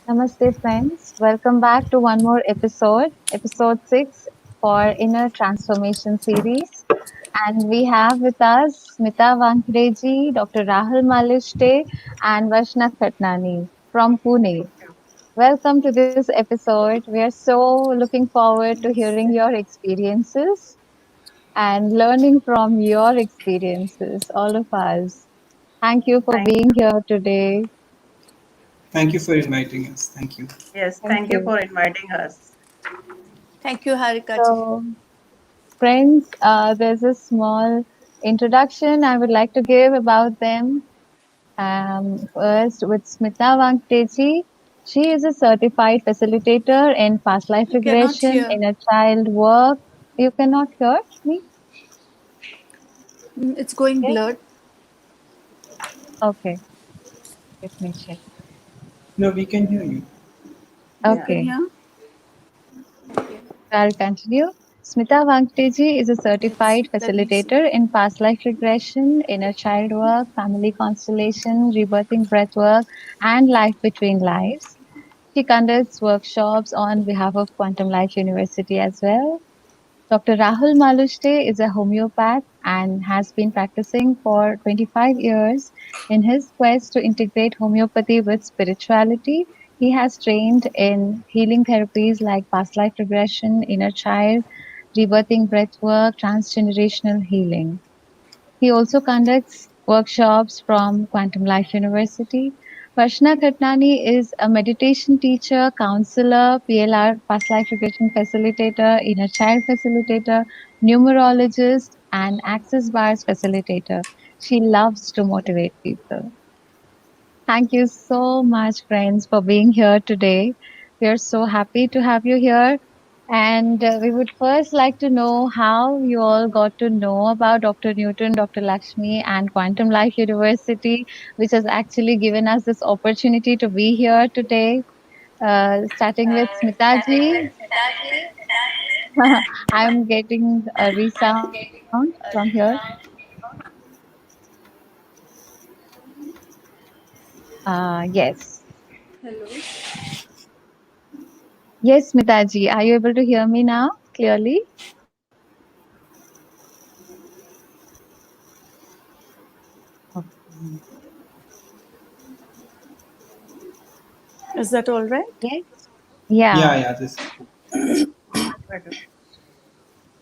Namaste, friends. Welcome back to one more episode 6 for Inner Transformation series. And we have with us Smita Vankadeji, Dr. Rahul Malishte, and Vashna Khatnani from Pune. Welcome to this episode. We are so looking forward to hearing your experiences and learning from your experiences, all of us. Thank you for being here today. Thank you for inviting us. Thank you. Yes, Thank thank you you. for inviting us. Thank you, Harika ji. So, friends, there's a small introduction I would like to give about them. First, with Smita Vankteji, she is a certified facilitator in past life You cannot regression, hear. inner child work. You cannot hear me? It's going Yes? blurred. Okay, let me check. No, we can hear you. You Yeah. can Okay, hear? I'll continue. Smita Vankteji is a certified Let me see. facilitator in past life regression, inner child work, family constellation, rebirthing breath work, and life between lives. She conducts workshops on behalf of Quantum Life University as well. Dr. Rahul Malushte is a homeopath and has been practicing for 25 years. In his quest to integrate homeopathy with spirituality, he has trained in healing therapies like past life regression, inner child, rebirthing breathwork, transgenerational healing. He also conducts workshops from Quantum Life University. Varshna Khatnani is a meditation teacher, counselor, PLR, past life regression facilitator, inner child facilitator, numerologist, and access bars facilitator. She loves to motivate people. Thank you so much, friends, for being here today. We are so happy to have you here. And we would first like to know how you all got to know about Dr. Newton, Dr. Lakshmi, and Quantum Life University, which has actually given us this opportunity to be here today. Starting with Smitaji, I'm getting a resound from here. Yes. Hello. Yes, Smitaji, are you able to hear me now clearly? Okay. Is that all right? Yes. Yeah. Yeah, this. Much better.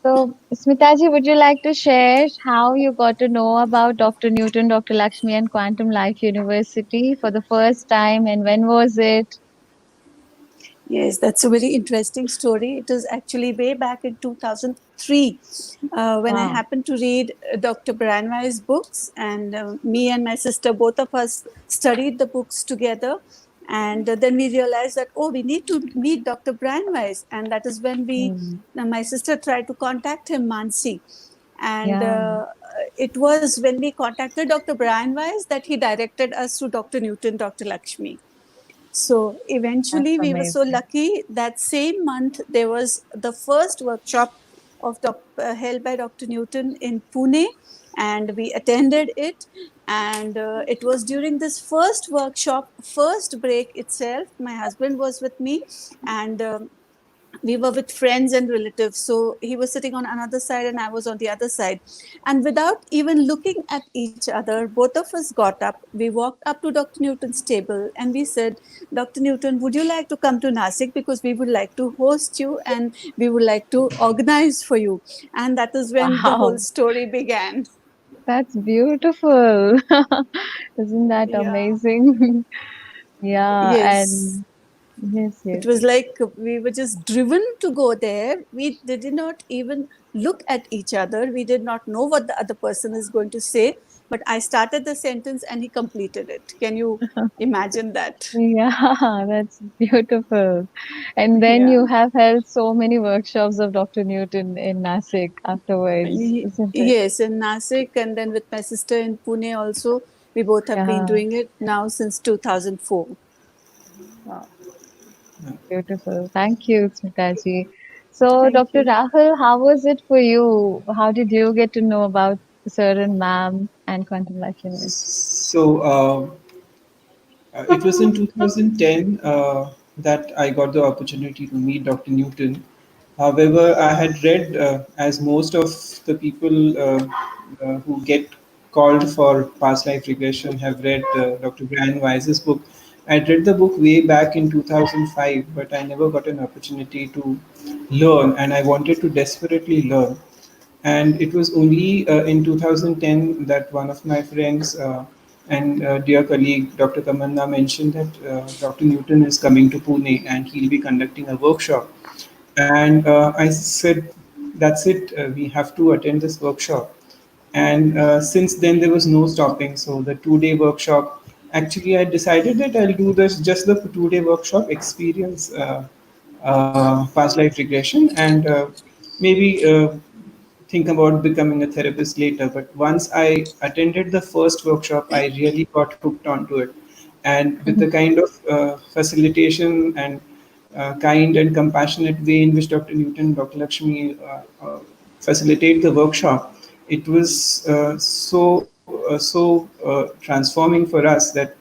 So, Smitaji, would you like to share how you got to know about Dr. Newton, Dr. Lakshmi, and Quantum Life University for the first time, and when was it? Yes, that's a very interesting story. It is actually way back in 2003 when I Wow. happened to read Dr. Branwei's books, and me and my sister, both of us, studied the books together. And then we realized that, oh, we need to meet Dr. Branweiss. And that is when Mm. my sister tried to contact him, Mansi. And Yeah, it was when we contacted Dr. Branweiss that he directed us to Dr. Newton, Dr. Lakshmi. So that's eventually, we were so amazing. lucky that same month there was the first workshop held by Dr. Newton in Pune, and we attended it. And it was during this first workshop, first break itself. My husband was with me, and we were with friends and relatives. So he was sitting on another side and I was on the other side. And without even looking at each other, both of us got up. We walked up to Dr. Newton's table and we said, Dr. Newton, would you like to come to Nasik? Because we would like to host you and we would like to organize for you. And that is when the whole Wow, story began. that's beautiful. Isn't that Yeah. amazing? Yeah, Yes. and yes, It yes. was like we were just driven to go there. We did not even look at each other. We did not know what the other person is going to say. But I started the sentence and he completed it. Can you imagine that? Yeah, that's beautiful. And then Yeah. you have held so many workshops of Dr. Newton in Nasik afterwards, isn't it? Yes, in Nasik, and then with my sister in Pune also. We both have been Yeah, doing it now since 2004. wow, beautiful. Thank you, Smitaji. So, Thank Dr. you. Rahul, how was it for you? How did you get to know about Sir and Ma'am and Quantum Life University? So, It was in 2010 that I got the opportunity to meet Dr. Newton. However, I had read, as most of the people who get called for past life regression have read Dr. Brian Weiss's book. I'd read the book way back in 2005, but I never got an opportunity to learn, and I wanted to desperately learn. And it was only in 2010 that one of my friends and dear colleague, Dr. Tamanna, mentioned that Dr. Newton is coming to Pune and he'll be conducting a workshop. And I said, that's it, we have to attend this workshop. And since then, there was no stopping. So the 2 day workshop, actually, I decided that I'll do this just the 2 day workshop experience past life regression and maybe think about becoming a therapist later. But once I attended the first workshop, I really got hooked onto it. And with the kind of facilitation and kind and compassionate way in which Dr. Newton, Dr. Lakshmi facilitate the workshop, it was so transforming for us that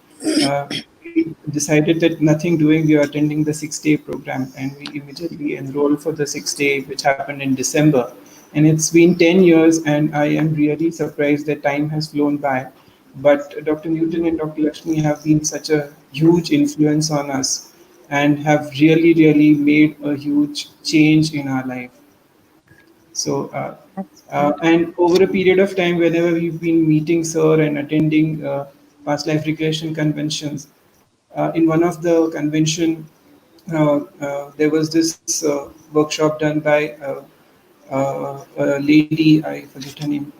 we decided that nothing doing, we are attending the 6 day program, and we immediately enrolled for the 6 day, which happened in December. And it's been 10 years, and I am really surprised that time has flown by. But Dr. Newton and Dr. Lakshmi have been such a huge influence on us and have really, really made a huge change in our life. So, That's beautiful. and over a period of time, whenever we've been meeting Sir and attending past life regression conventions, in one of the convention, there was this workshop done by a lady. I forget her name.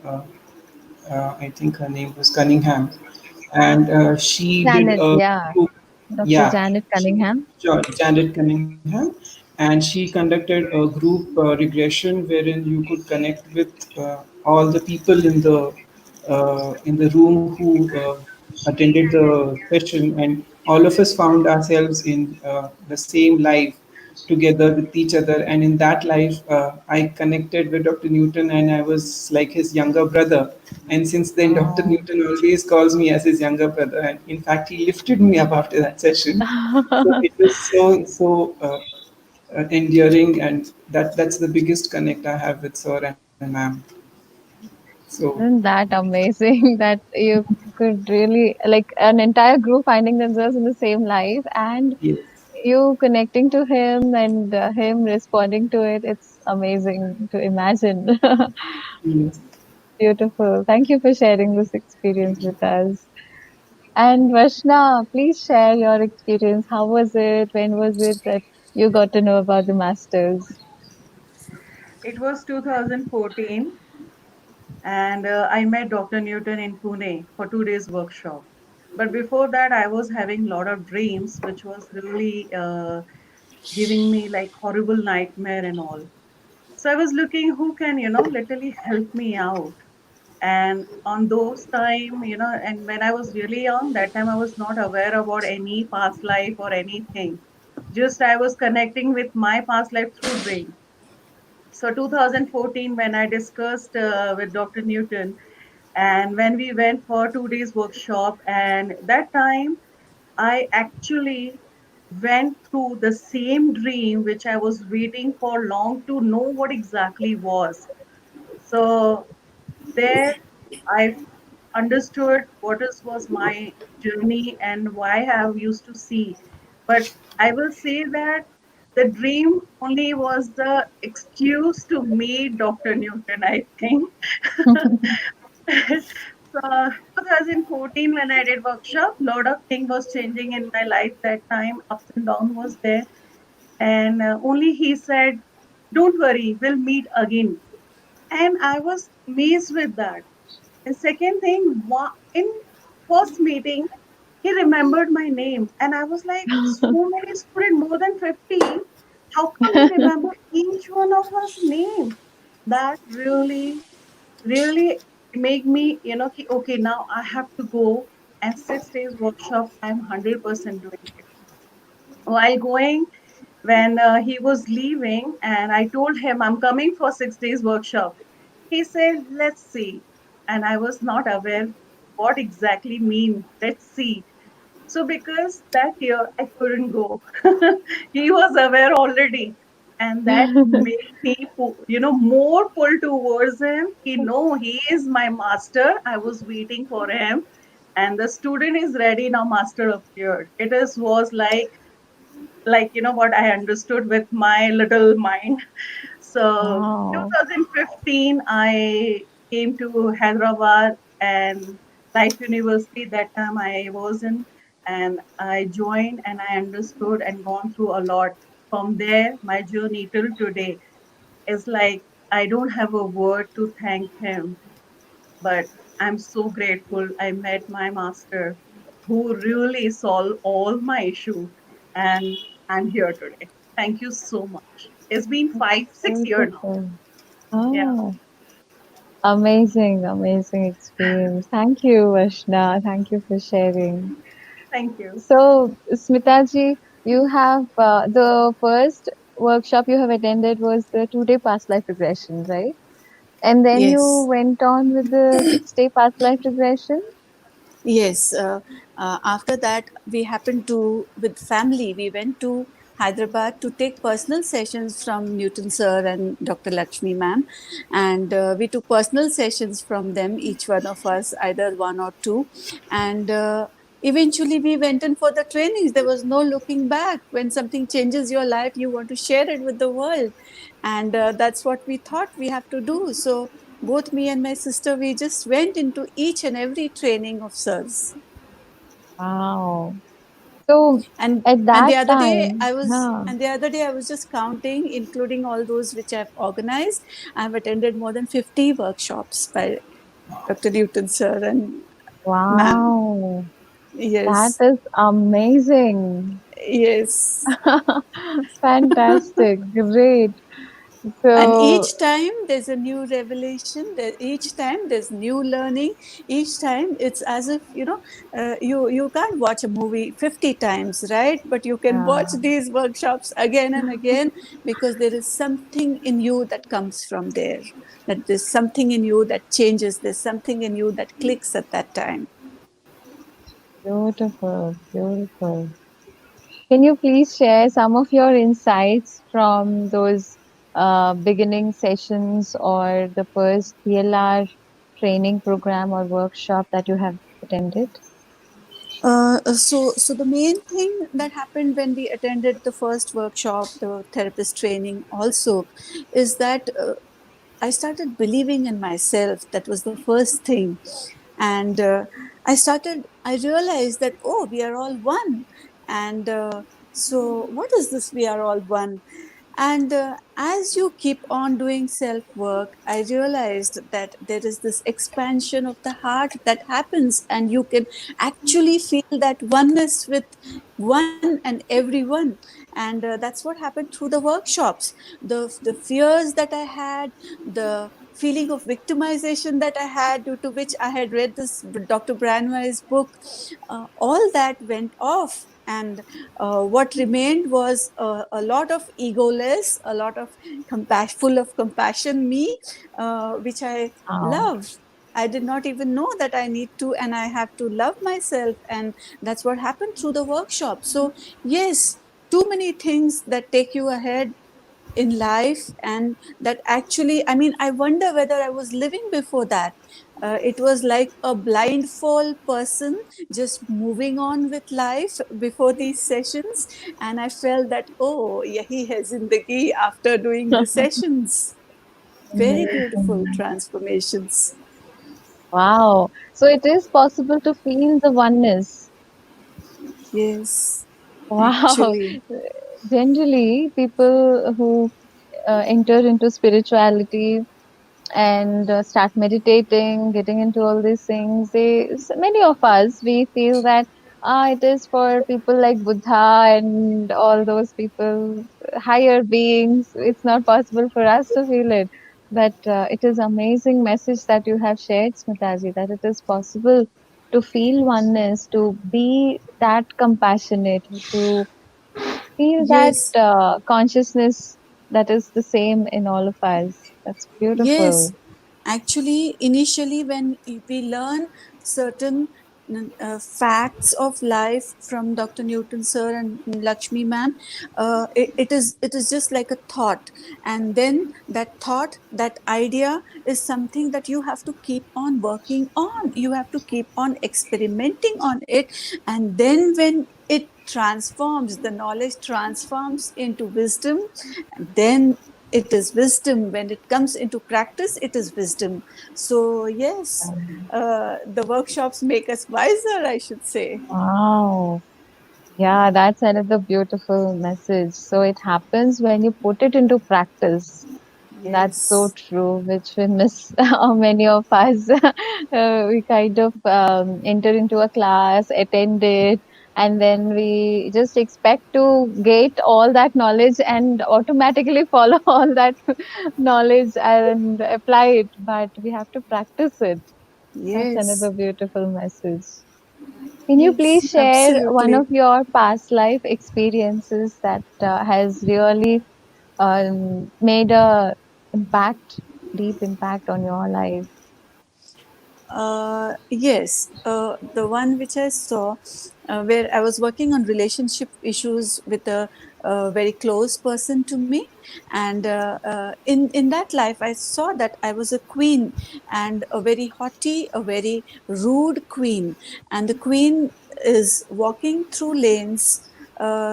I think her name was Cunningham, and she did Janet, a yeah. group, Dr. yeah, Janet she, Cunningham. Janet Cunningham, and she conducted a group regression wherein you could connect with all the people in the room who attended the session, and all of us found ourselves in the same life together with each other. And in that life, I connected with Dr. Newton, and I was like his younger brother. And since then, Dr. Oh. Newton always calls me as his younger brother. And in fact, he lifted me up after that session. So it was so endearing, and that's the biggest connect I have with Sir and Ma'am. So Isn't that amazing that you could really, like, an entire group finding themselves in the same life and yes, you connecting to him and him responding to it? It's amazing to imagine. yes. Beautiful. Thank you for sharing this experience with us. And Vashna, please share your experience. How was it? When was it that you got to know about the masters? It was 2014, and I met Dr. Newton in Pune for 2 days workshop. But before that, I was having a lot of dreams, which was really giving me like horrible nightmare and all. So I was looking who can, literally help me out. And on those time, and when I was really young, that time I was not aware about any past life or anything. Just I was connecting with my past life through dream. So 2014, when I discussed with Dr. Newton, and when we went for 2 days workshop, and that time I actually went through the same dream which I was waiting for long to know what exactly was. So there I understood what is was my journey and why I have used to see. But I will say that the dream only was the excuse to meet Dr. Newton, I think. So 2014 when I did workshop, lot of thing was changing in my life that time. Ups and down was there, and only he said, "Don't worry, we'll meet again." And I was amazed with that. And second thing, in first meeting, he remembered my name, and I was like, "So many students, more than 50. How come he remember each one of us name?" That really make me, okay, now I have to go, and 6 days workshop, I'm 100% doing it. While going, when he was leaving, and I told him I'm coming for 6 days workshop, he said, "Let's see." And I was not aware what exactly mean, "let's see." So because that year I couldn't go, he was aware already, and that made me, more pull towards him. He know he is my master. I was waiting for him, and the student is ready now. Master appeared. It is was like what I understood with my little mind. So Wow. 2015, I came to Hyderabad and Life University. That time I was in, and I joined and I understood and gone through a lot. From there, my journey till today is like I don't have a word to thank him, but I'm so grateful I met my master who really solved all my issues, and I'm here today. Thank you so much. It's been 5, 6 years now. Beautiful. Yeah, Oh, amazing, amazing experience. Thank you, Vashna. Thank you for sharing. thank you. So, Smitaji, you have the first workshop you have attended was the 2-day past life regression, right? And then you Yes. went on with the 6-day past life regression. Yes, after that, we happened to, with family, we went to Hyderabad to take personal sessions from Newton sir and Dr. Lakshmi ma'am. And we took personal sessions from them, each one of us, either one or two. And eventually, we went in for the trainings. There was no looking back. When something changes your life, you want to share it with the world. And that's what we thought we have to do. So, both me and my sister, we just went into each and every training of sirs. Wow. So, and at and that the other day time, I was huh, and the other day I was just counting, including all those which I've organized. I've attended more than 50 workshops by Dr. Newton sir and ma'am. wow, that Yes. is amazing. Yes. Fantastic, great. And So, each time there's a new revelation, each time there's new learning. Each time it's as if, you can't watch a movie 50 times, right? But you can watch uh, these workshops again and again, because there is something in you that comes from there, that there's something in you that changes, there's something in you that clicks at that time. beautiful, beautiful. Can you please share some of your insights from those beginning sessions or the first PLR training program or workshop that you have attended? So the main thing that happened when we attended the first workshop, the therapist training, also, is that I started believing in myself. That was the first thing. And I realized that, oh, we are all one. And so, what is this? We are all one. And as you keep on doing self work, I realized that there is this expansion of the heart that happens, and you can actually feel that oneness with one and everyone. And that's what happened through the workshops. The fears that I had, the feeling of victimization that I had, due to which I had read this Dr. Branway's book, all that went off. And what remained was a lot of egoless, a lot of full of compassion me, which I Wow. love. I did not even know that I need to, and I have to love myself. And that's what happened through the workshop. So, yes, too many things that take you ahead in life, and that actually, I mean, I wonder whether I was living before that. It was like a blindfold person just moving on with life before these sessions. And I felt that, oh, yahi hai zindagi, after doing the sessions. Very beautiful Amazing. transformations. Wow. So it is possible to feel the oneness. Yes, Wow. actually. Generally, people who enter into spirituality and start meditating, getting into all these things, many of us, we feel that it is for people like Buddha and all those people, higher beings. It's not possible for us to feel it. But it is amazing message that you have shared, Smitaji, that it is possible to feel oneness, to be that compassionate, to feel that Yes. consciousness that is the same in all of us. That's Yes, beautiful. actually, initially, when we learn certain facts of life from Dr. Newton sir and Lakshmi ma'am, it is just like a thought, and then that thought, that idea is something that you have to keep on working on. You have to keep on experimenting on it, and then when it transforms, the knowledge transforms into wisdom, then it is wisdom. When it comes into practice, it is wisdom. So yes, the workshops make us wiser, I should say. Wow. Yeah, that's another beautiful message. So it happens when you put it into practice. That's so Yes, true, which we miss many of us. We kind of enter into a class, attend it, and then we just expect to get all that knowledge and automatically follow all that knowledge and apply it. But we have to practice it. That's yes, another beautiful message. Can you please yes, share one absolutely. of your past life experiences that has really made a impact, deep impact on your life? Yes, the one which I saw, where I was working on relationship issues with a very close person to me, and in that life, I saw that I was a queen, and a very haughty, a very rude queen, and the queen is walking through lanes,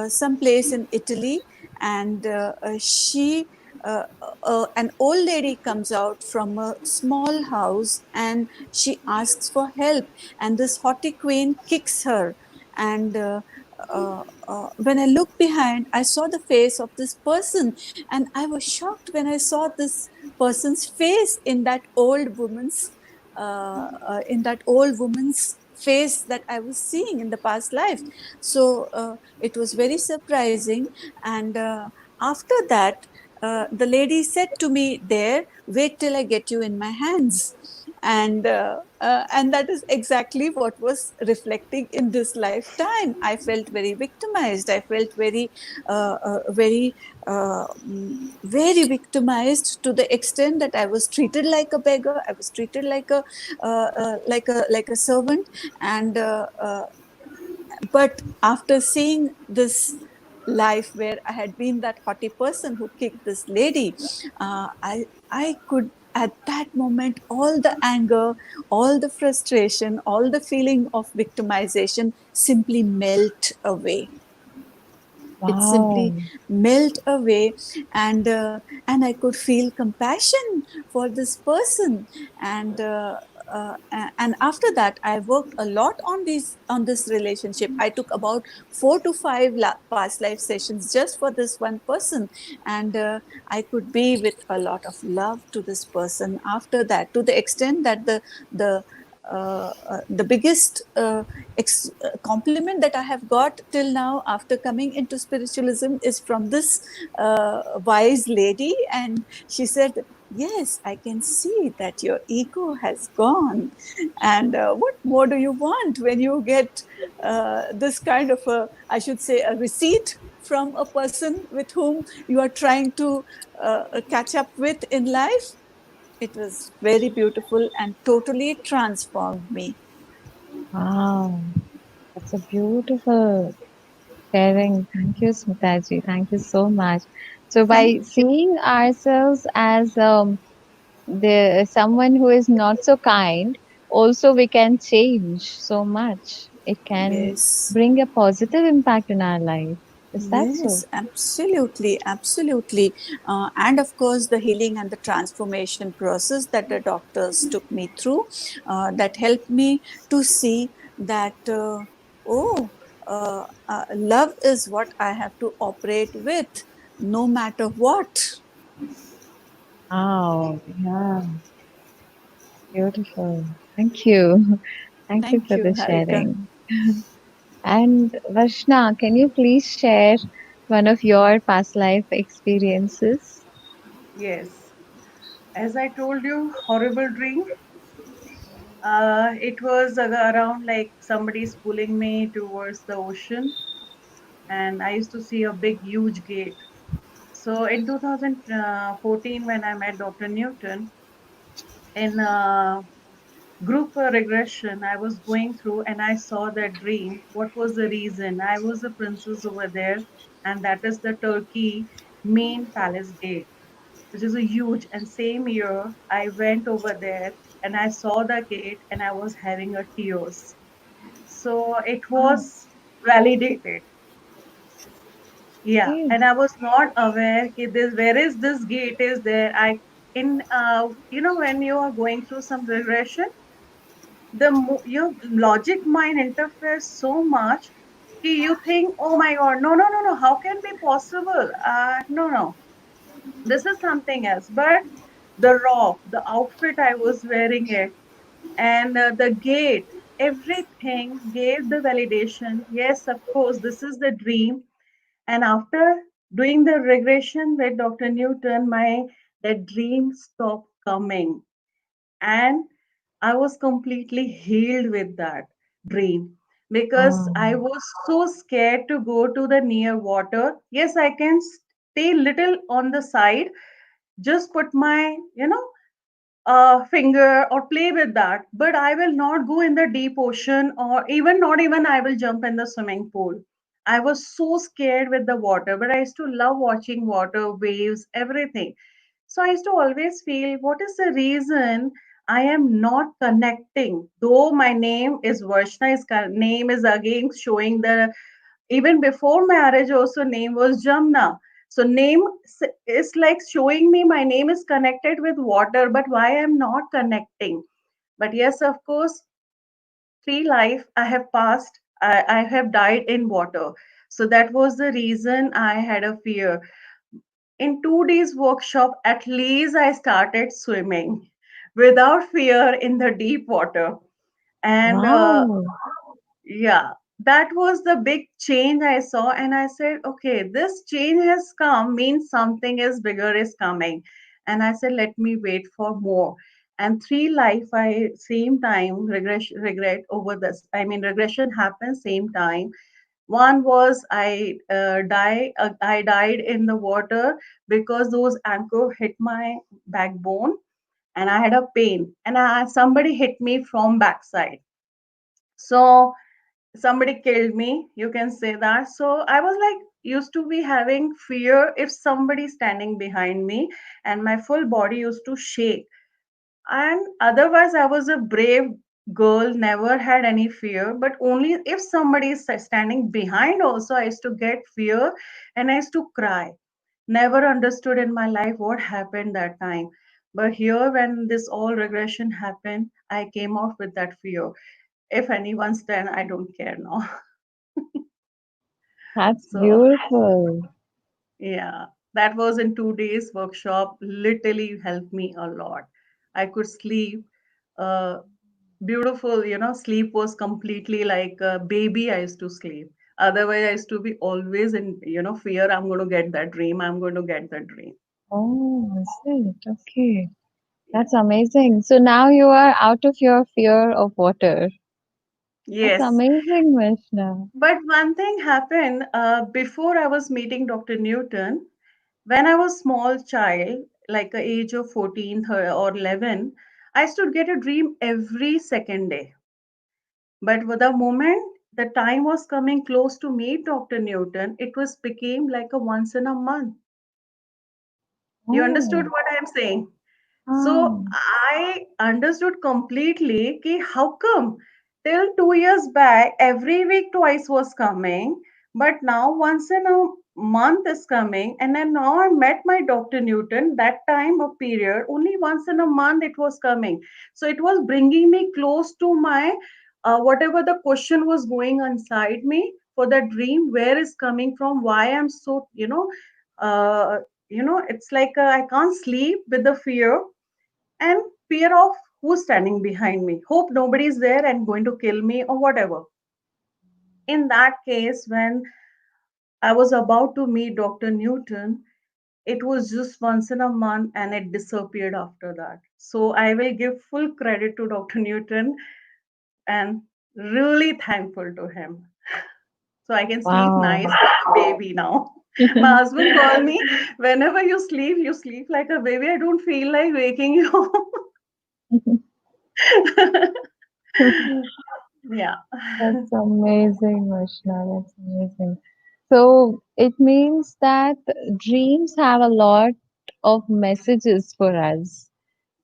someplace in Italy, and uh, an old lady comes out from a small house, and she asks for help, and this haughty queen kicks her, and when I looked behind, I saw the face of this person, and I was shocked when I saw this person's face in that old woman's face that I was seeing in the past life. So it was very surprising. And after that, the lady said to me there, wait till I get you in my hands. And that is exactly what was reflecting in this lifetime. I felt very victimized. I felt very victimized, to the extent that I was treated like a beggar. I was treated like a servant, and but after seeing this life where I had been that haughty person who kicked this lady, I could, at that moment, all the anger, all the frustration, all the feeling of victimization simply melt away. It simply Wow. melt away, and and I could feel compassion for this person. And and after that, I worked a lot on this relationship. I took about 4 to 5 past life sessions just for this one person, and I could be with a lot of love to this person after that, to the extent that the biggest compliment that I have got till now after coming into spiritualism is from this wise lady. And she said, yes, I can see that your ego has gone. And what more do you want when you get this kind of a, I should say, a receipt from a person with whom you are trying to catch up with in life? It was very beautiful and totally transformed me. Wow. That's a beautiful sharing. Thank you, Smitaji. Thank you so much. So Thank by you. seeing ourselves as the someone who is not so kind, also we can change so much. It can Yes. bring a positive impact in our life. Is that so? Yes, absolutely, absolutely. And of course, the healing and the transformation process that the doctors took me through, that helped me to see that, oh, love is what I have to operate with, no matter what. Wow. Yeah. Beautiful. Thank you. Thank you Thank for you, the Harika. sharing. And Varshna, can you please share one of your past life experiences? Yes. As I told you, horrible dream. It was around like somebody's pulling me towards the ocean, and I used to see a big, huge gate. So in 2014, when I met Dr. Newton in group regression I was going through, and I saw that dream. What was the reason? I was a princess over there, and that is the Turkey main palace gate, which is a huge. And same year, I went over there and I saw the gate, and I was having a tears. So it Wow. was validated. Yeah, Okay. and I was not aware that this where is this gate is there. I in when you are going through some regression, your logic mind interferes so much that you think, oh my god, no, no, no, no, how can be possible? No, no, this is something else. But the robe, the outfit I was wearing it, and the gate, everything gave the validation. Yes, of course, this is the dream. And after doing the regression with Dr. Newton, my that dream stopped coming, and I was completely healed with that dream, because I Wow. was so scared to go to the near water. Yes, I can stay little on the side, just put my finger or play with that, but I will not go in the deep ocean, or even not even I will jump in the swimming pool. I was so scared with the water, but I used to love watching water, waves, everything. So I used to always feel, what is the reason I am not connecting? Though my name is Varshna, his name is again showing the, even before marriage also name was Jamna. So name is like showing me my name is connected with water, but why I'm not connecting? But yes, of course, three life I have passed. I have died in water. So that was the reason I had a fear. In 2 days workshop, at least I started swimming without fear in the deep water. And Wow. yeah, that was the big change I saw. And I said, okay, this change has come, means something is bigger is coming. And I said, let me wait for more. And three life, I same time regret over this. I mean, regression happened same time. One was I died in the water because those anchor hit my backbone, and I had a pain, and somebody hit me from backside. So somebody killed me, you can say that. So I was like used to be having fear if somebody standing behind me, and my full body used to shake. And otherwise I was a brave girl, never had any fear, but only if somebody is standing behind also I used to get fear, and I used to cry. Never understood in my life what happened that time. But here, when this all regression happened, I came out with that fear. If anyone's stand, I don't care now. That's So beautiful. yeah, that was in 2 days workshop. Literally helped me a lot. I could sleep. Uh, Beautiful, sleep was completely like a baby. I used to sleep. Otherwise, I used to be always in, fear. I'm going to get that dream. I'm going to get that dream. Oh, is it? Okay. Yeah. That's amazing. So now you are out of your fear of water. That's Yes. amazing, Vishnu. But one thing happened before I was meeting Dr. Newton. When I was small child, like a age of 14 or 11, I used to get a dream every second day. But with the moment the time was coming close to meet Dr. Newton, it was became like a once in a month. You understood Oh, what I'm saying? So ah, I understood completely ki how come till 2 years back every week twice was coming, but now once in a month is coming, and then now I met my Dr. Newton. That time of period only once in a month it was coming, so it was bringing me close to my whatever the question was going inside me for the dream, where is coming from, why I'm so uh, it's like I can't sleep with the fear, and fear of who's standing behind me. Hope nobody's there and going to kill me or whatever. In that case, when I was about to meet Dr. Newton, it was just once in a month and it disappeared after that. So I will give full credit to Dr. Newton and really thankful to him. So I can sleep wow. nice like a baby now. My husband called me, whenever you sleep like a baby. I don't feel like waking you. Yeah. That's amazing, Vashna. That's amazing. So it means that dreams have a lot of messages for us.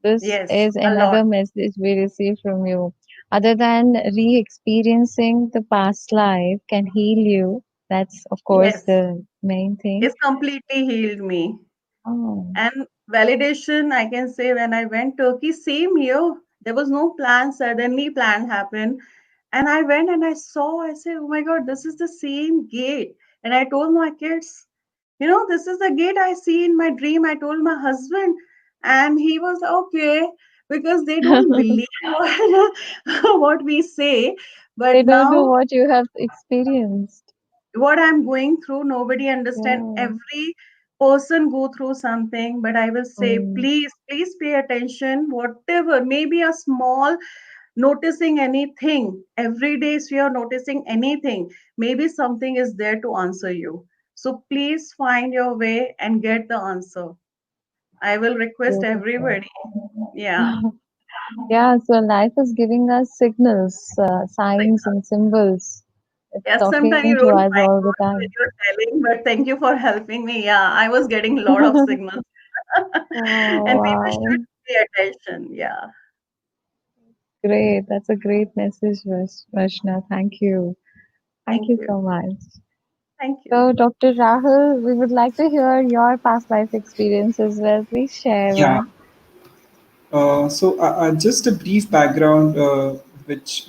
This Yes, is a lot. another message we receive from you. Other than re-experiencing the past life can heal you. That's, of course, Yes, the main thing. it's completely healed me. Oh. And validation, I can say when I went Turkey, same year, there was no plan, suddenly plan happened. And I went and I saw, I said, oh my God, this is the same gate. And I told my kids, this is the gate I see in my dream. I told my husband, and he was okay because they don't believe what we say. But They don't know now what you have experienced. what I'm going through, nobody understand. Yeah. Every person go through something, but I will say, Mm, please pay attention. Whatever, maybe a small noticing anything every day. If you are noticing anything, maybe something is there to answer you. So please find your way and get the answer. I will request beautiful. everybody. Yeah. Yeah, so life is giving us signals, signs, Signal. and symbols. It's Yeah, talking sometimes to you us don't all the find time. words when you're telling, but thank you for helping me. Yeah, I was getting a lot of signals. Oh, And people should wow. pay attention. Yeah. Great. That's a great message, Vashna. Thank you. Thank Thank you you. so much. Thank you. So, Dr. Rahul, we would like to hear your past life experience as well. Please share Yeah. one. Just a brief background, which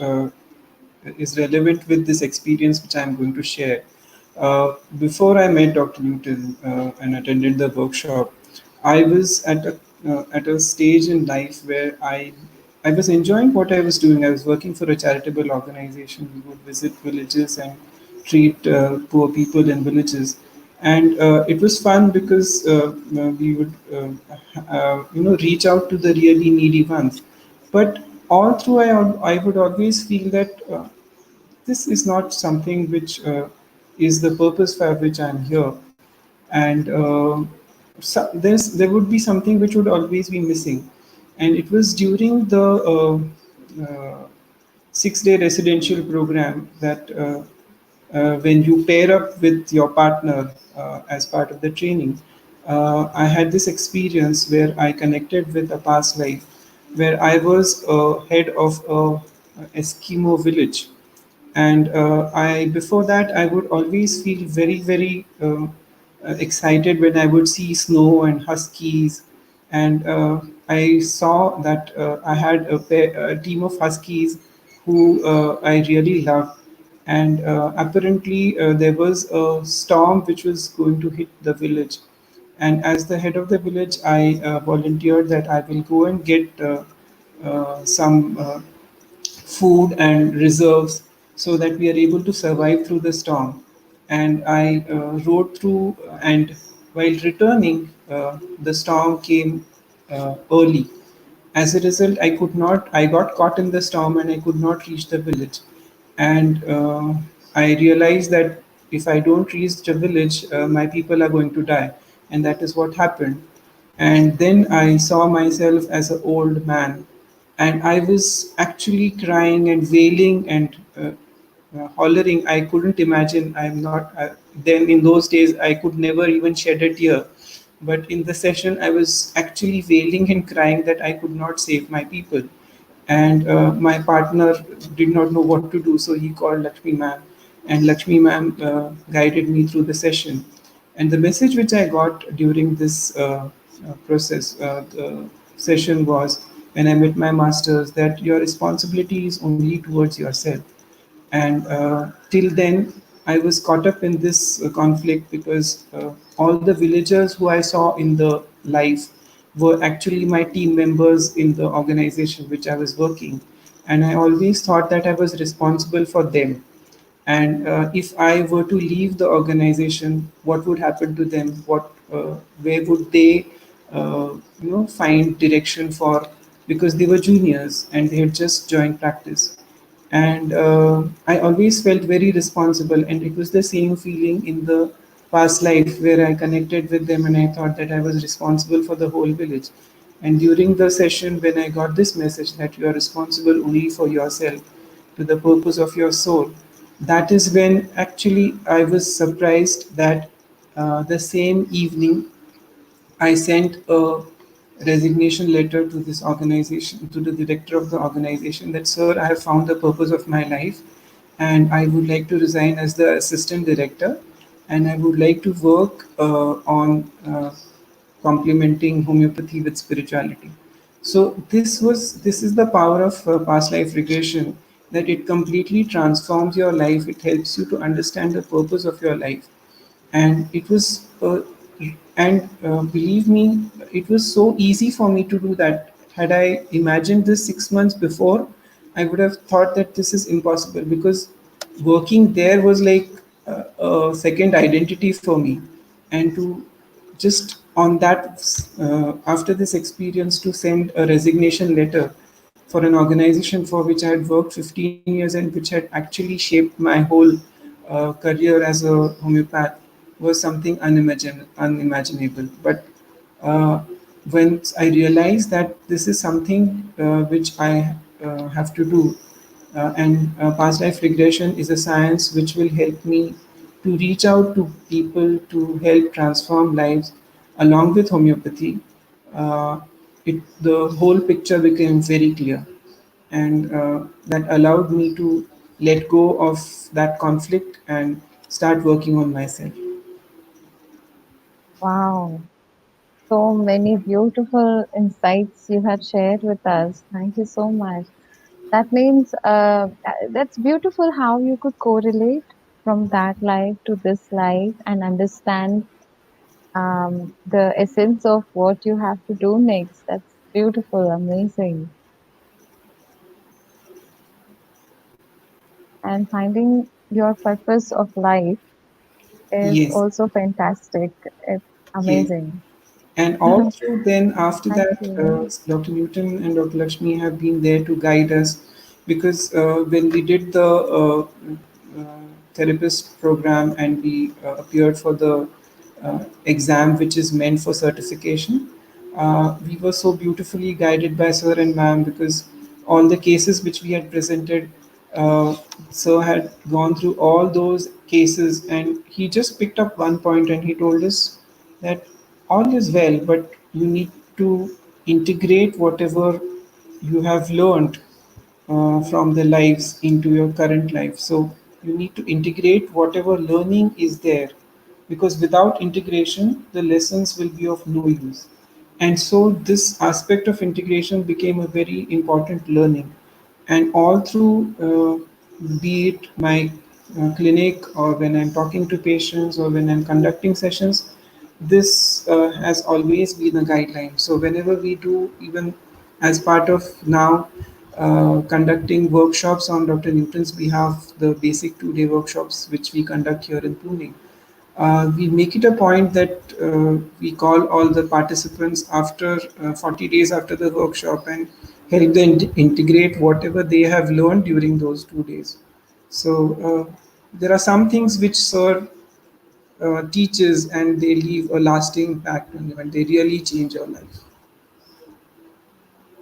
is relevant with this experience which I'm going to share. Before I met Dr. Newton and attended the workshop, I was at a stage in life where I was enjoying what I was doing. I was working for a charitable organization. We would visit villages and treat poor people in villages, and it was fun because we would reach out to the really needy ones. But all through, I would always feel that this is not something which is the purpose for which I'm here, and there would be something which would always be missing, and it was during the 6-day residential program that when you pair up with your partner as part of the training, I had this experience where I connected with a past life where I was head of a Eskimo village, and I before that I would always feel very excited when I would see snow and huskies, and I saw that I had a team of huskies who I really loved, and apparently there was a storm which was going to hit the village, and as the head of the village I volunteered that I will go and get some food and reserves so that we are able to survive through the storm. And I rode through, and while returning, the storm came early. As a result, I got caught in the storm and I could not reach the village. And I realized that if I don't reach the village, my people are going to die. And that is what happened. And then I saw myself as an old man, and I was actually crying and wailing and hollering. I couldn't imagine. I'm not. Then in those days, I could never even shed a tear. But in the session, I was actually wailing and crying that I could not save my people, and my partner did not know what to do, so he called Lakshmi ma'am, and Lakshmi ma'am guided me through the session. And the message which I got during this process, the session was when I met my masters that your responsibility is only towards yourself. And till then, I was caught up in this conflict because all the villagers who I saw in the life were actually my team members in the organization which I was working, and I always thought that I was responsible for them. And if I were to leave the organization, what would happen to them? Where would they find direction for? Because they were juniors and they had just joined practice, and I always felt very responsible, and it was the same feeling in the past life where I connected with them and I thought that I was responsible for the whole village. And during the session, when I got this message that you are responsible only for yourself, to the purpose of your soul, that is when actually I was surprised that the same evening I sent a resignation letter to this organization, to the director of the organization, that, sir, I have found the purpose of my life and I would like to resign as the assistant director, and I would like to work on complementing homeopathy with spirituality. So this is the power of past life regression, that it completely transforms your life. It helps you to understand the purpose of your life, and it was and believe me, it was so easy for me to do that. Had I imagined this 6 months before, I would have thought that this is impossible, because working there was like a second identity for me. And to just on that after this experience, to send a resignation letter for an organization for which I had worked 15 years and which had actually shaped my whole career as a homeopath, was something unimaginable. But uh, once I realized that this is something which I have to do, and past life regression is a science which will help me to reach out to people to help transform lives along with homeopathy, uh, the whole picture became very clear, and that allowed me to let go of that conflict and start working on myself. Wow. So many beautiful insights you have shared with us. Thank you so much. That means that's beautiful how you could correlate from that life to this life and understand the essence of what you have to do next. That's beautiful, amazing. And finding your purpose of life is Yes, also fantastic. It's yes. amazing. And all through, then after Thank that, you. Dr. Newton and Dr. Lakshmi have been there to guide us, because when we did the therapist program and we appeared for the exam which is meant for certification, we were so beautifully guided by sir and ma'am, because all the cases which we had presented, uh, sir had gone through all those cases, and he just picked up one point and he told us that all is well, but you need to integrate whatever you have learned from the lives into your current life. So you need to integrate whatever learning is there, because without integration, the lessons will be of no use. And so this aspect of integration became a very important learning. And all through, be it my clinic, or when I'm talking to patients, or when I'm conducting sessions, this has always been a guideline. So whenever we do, even as part of now conducting workshops on Dr. Newton's behalf, the basic 2-day workshops which we conduct here in Pune, we make it a point that we call all the participants after 40 days after the workshop and help them integrate whatever they have learned during those 2 days. So there are some things which Sir teaches, and they leave a lasting impact on you, and they really change your life.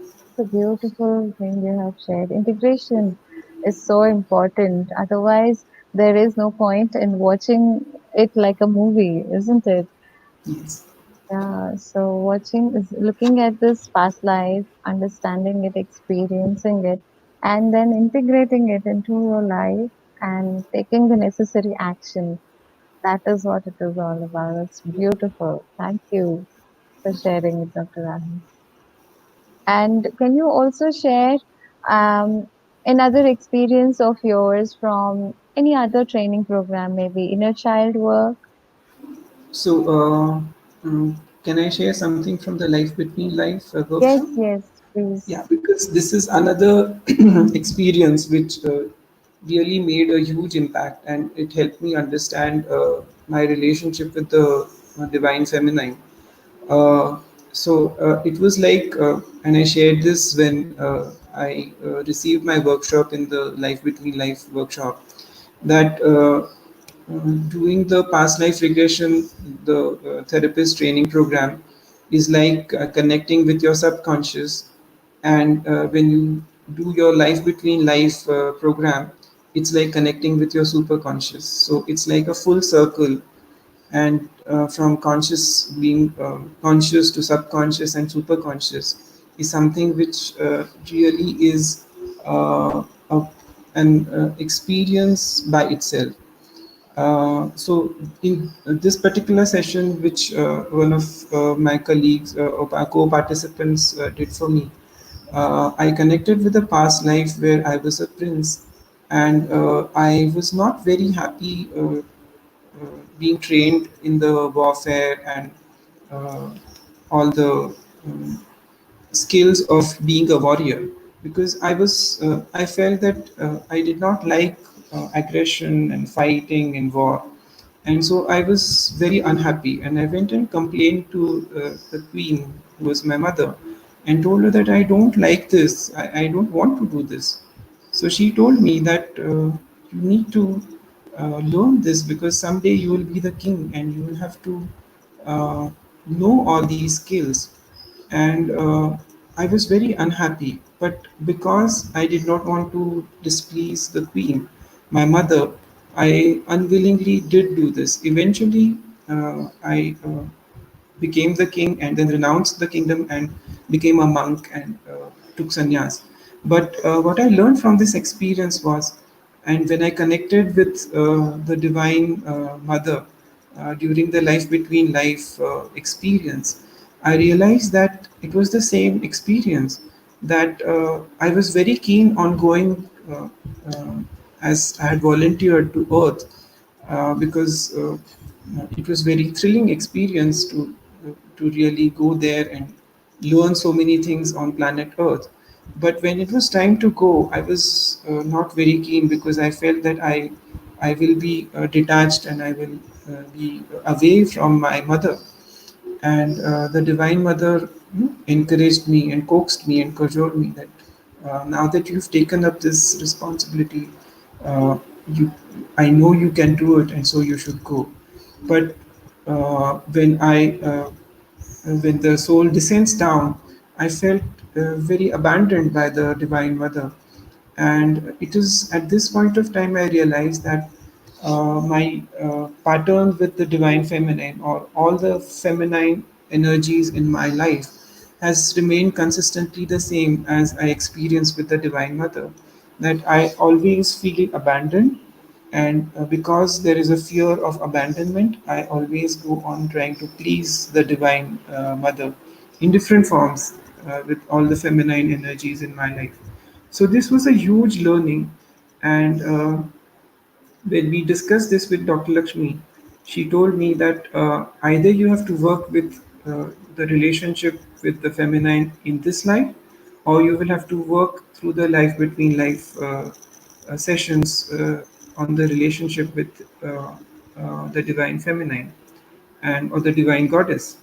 It's a beautiful thing you have shared. Integration is so important. Otherwise, there is no point in watching it like a movie, isn't it? Yes, Yeah, so watching is looking at this past life, understanding it, experiencing it, and then integrating it into your life and taking the necessary action. That is what it is all about. It's beautiful. Thank you for sharing it, Dr. Rahul. And can you also share another experience of yours from any other training program, maybe inner child work? so can I share something from the Life Between Life Yes, workshop? yes, please. Yeah, because this is another experience which really made a huge impact, and it helped me understand my relationship with the divine feminine. Uh, it was like, and I shared this when I received my workshop in the Life Between Life workshop, that doing the past life regression, the therapist training program, is like connecting with your subconscious. And when you do your life between life program, it's like connecting with your superconscious. So it's like a full circle. And from conscious being conscious to subconscious and superconscious is something which really is a, an experience by itself. So in this particular session, which one of my colleagues or co-participants did for me, I connected with a past life where I was a prince, and I was not very happy being trained in the warfare and uh, all the skills of being a warrior, because I felt that I did not like aggression and fighting and war. And so I was very unhappy, and I went and complained to the queen, who was my mother, and told her that I don't like this, I don't want to do this. So she told me that you need to learn this, because someday you will be the king and you will have to uh, know all these skills. And I was very unhappy. But because I did not want to displease the queen, my mother, I unwillingly did do this. Eventually, I became the king and then renounced the kingdom and became a monk and took sannyas. But what I learned from this experience was, and when I connected with the Divine Mother during the life between life experience, I realized that it was the same experience, that I was very keen on going uh, as I had volunteered to Earth, because it was very thrilling experience to really go there and learn so many things on planet Earth. But when it was time to go, I was not very keen, because I felt that I will be detached and I will be away from my mother. And the Divine Mother encouraged me and coaxed me and cajoled me that now that you've taken up this responsibility, uh, you, I know you can do it, and so you should go. But when the soul descends down, I felt very abandoned by the Divine Mother. And it is at this point of time I realized that my pattern with the Divine Feminine, or all the feminine energies in my life, has remained consistently the same as I experienced with the Divine Mother. That I always feel abandoned, and because there is a fear of abandonment, I always go on trying to please the Divine Mother in different forms, with all the feminine energies in my life. So this was a huge learning. And when we discussed this with Dr. Lakshmi, she told me that either you have to work with the relationship with the feminine in this life, or you will have to work through the life between life sessions on the relationship with the divine feminine and or the divine goddess.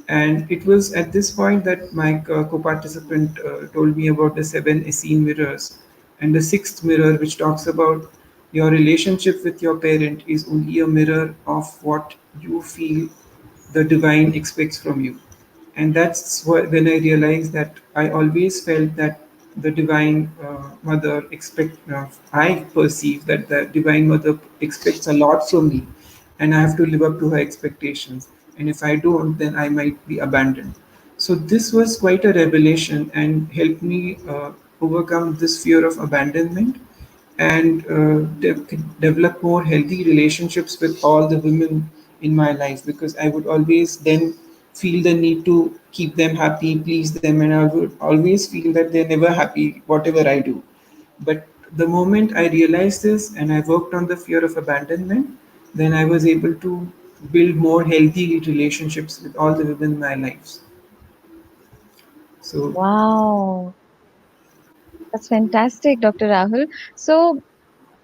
And it was at this point that my co-participant told me about the seven Essene mirrors, and the sixth mirror, which talks about your relationship with your parent is only a mirror of what you feel the divine expects from you. And that's when I realized that I always felt that the divine mother expect I perceive that the divine mother expects a lot from me, and I have to live up to her expectations, and if I don't, then I might be abandoned. So this was quite a revelation and helped me overcome this fear of abandonment, and develop more healthy relationships with all the women in my life, because I would always then feel the need to keep them happy, please them, and I would always feel that they're never happy whatever I do. But the moment I realized this and I worked on the fear of abandonment, then I was able to build more healthy relationships with all the women in my lives. So Wow, that's fantastic, Dr. Rahul. So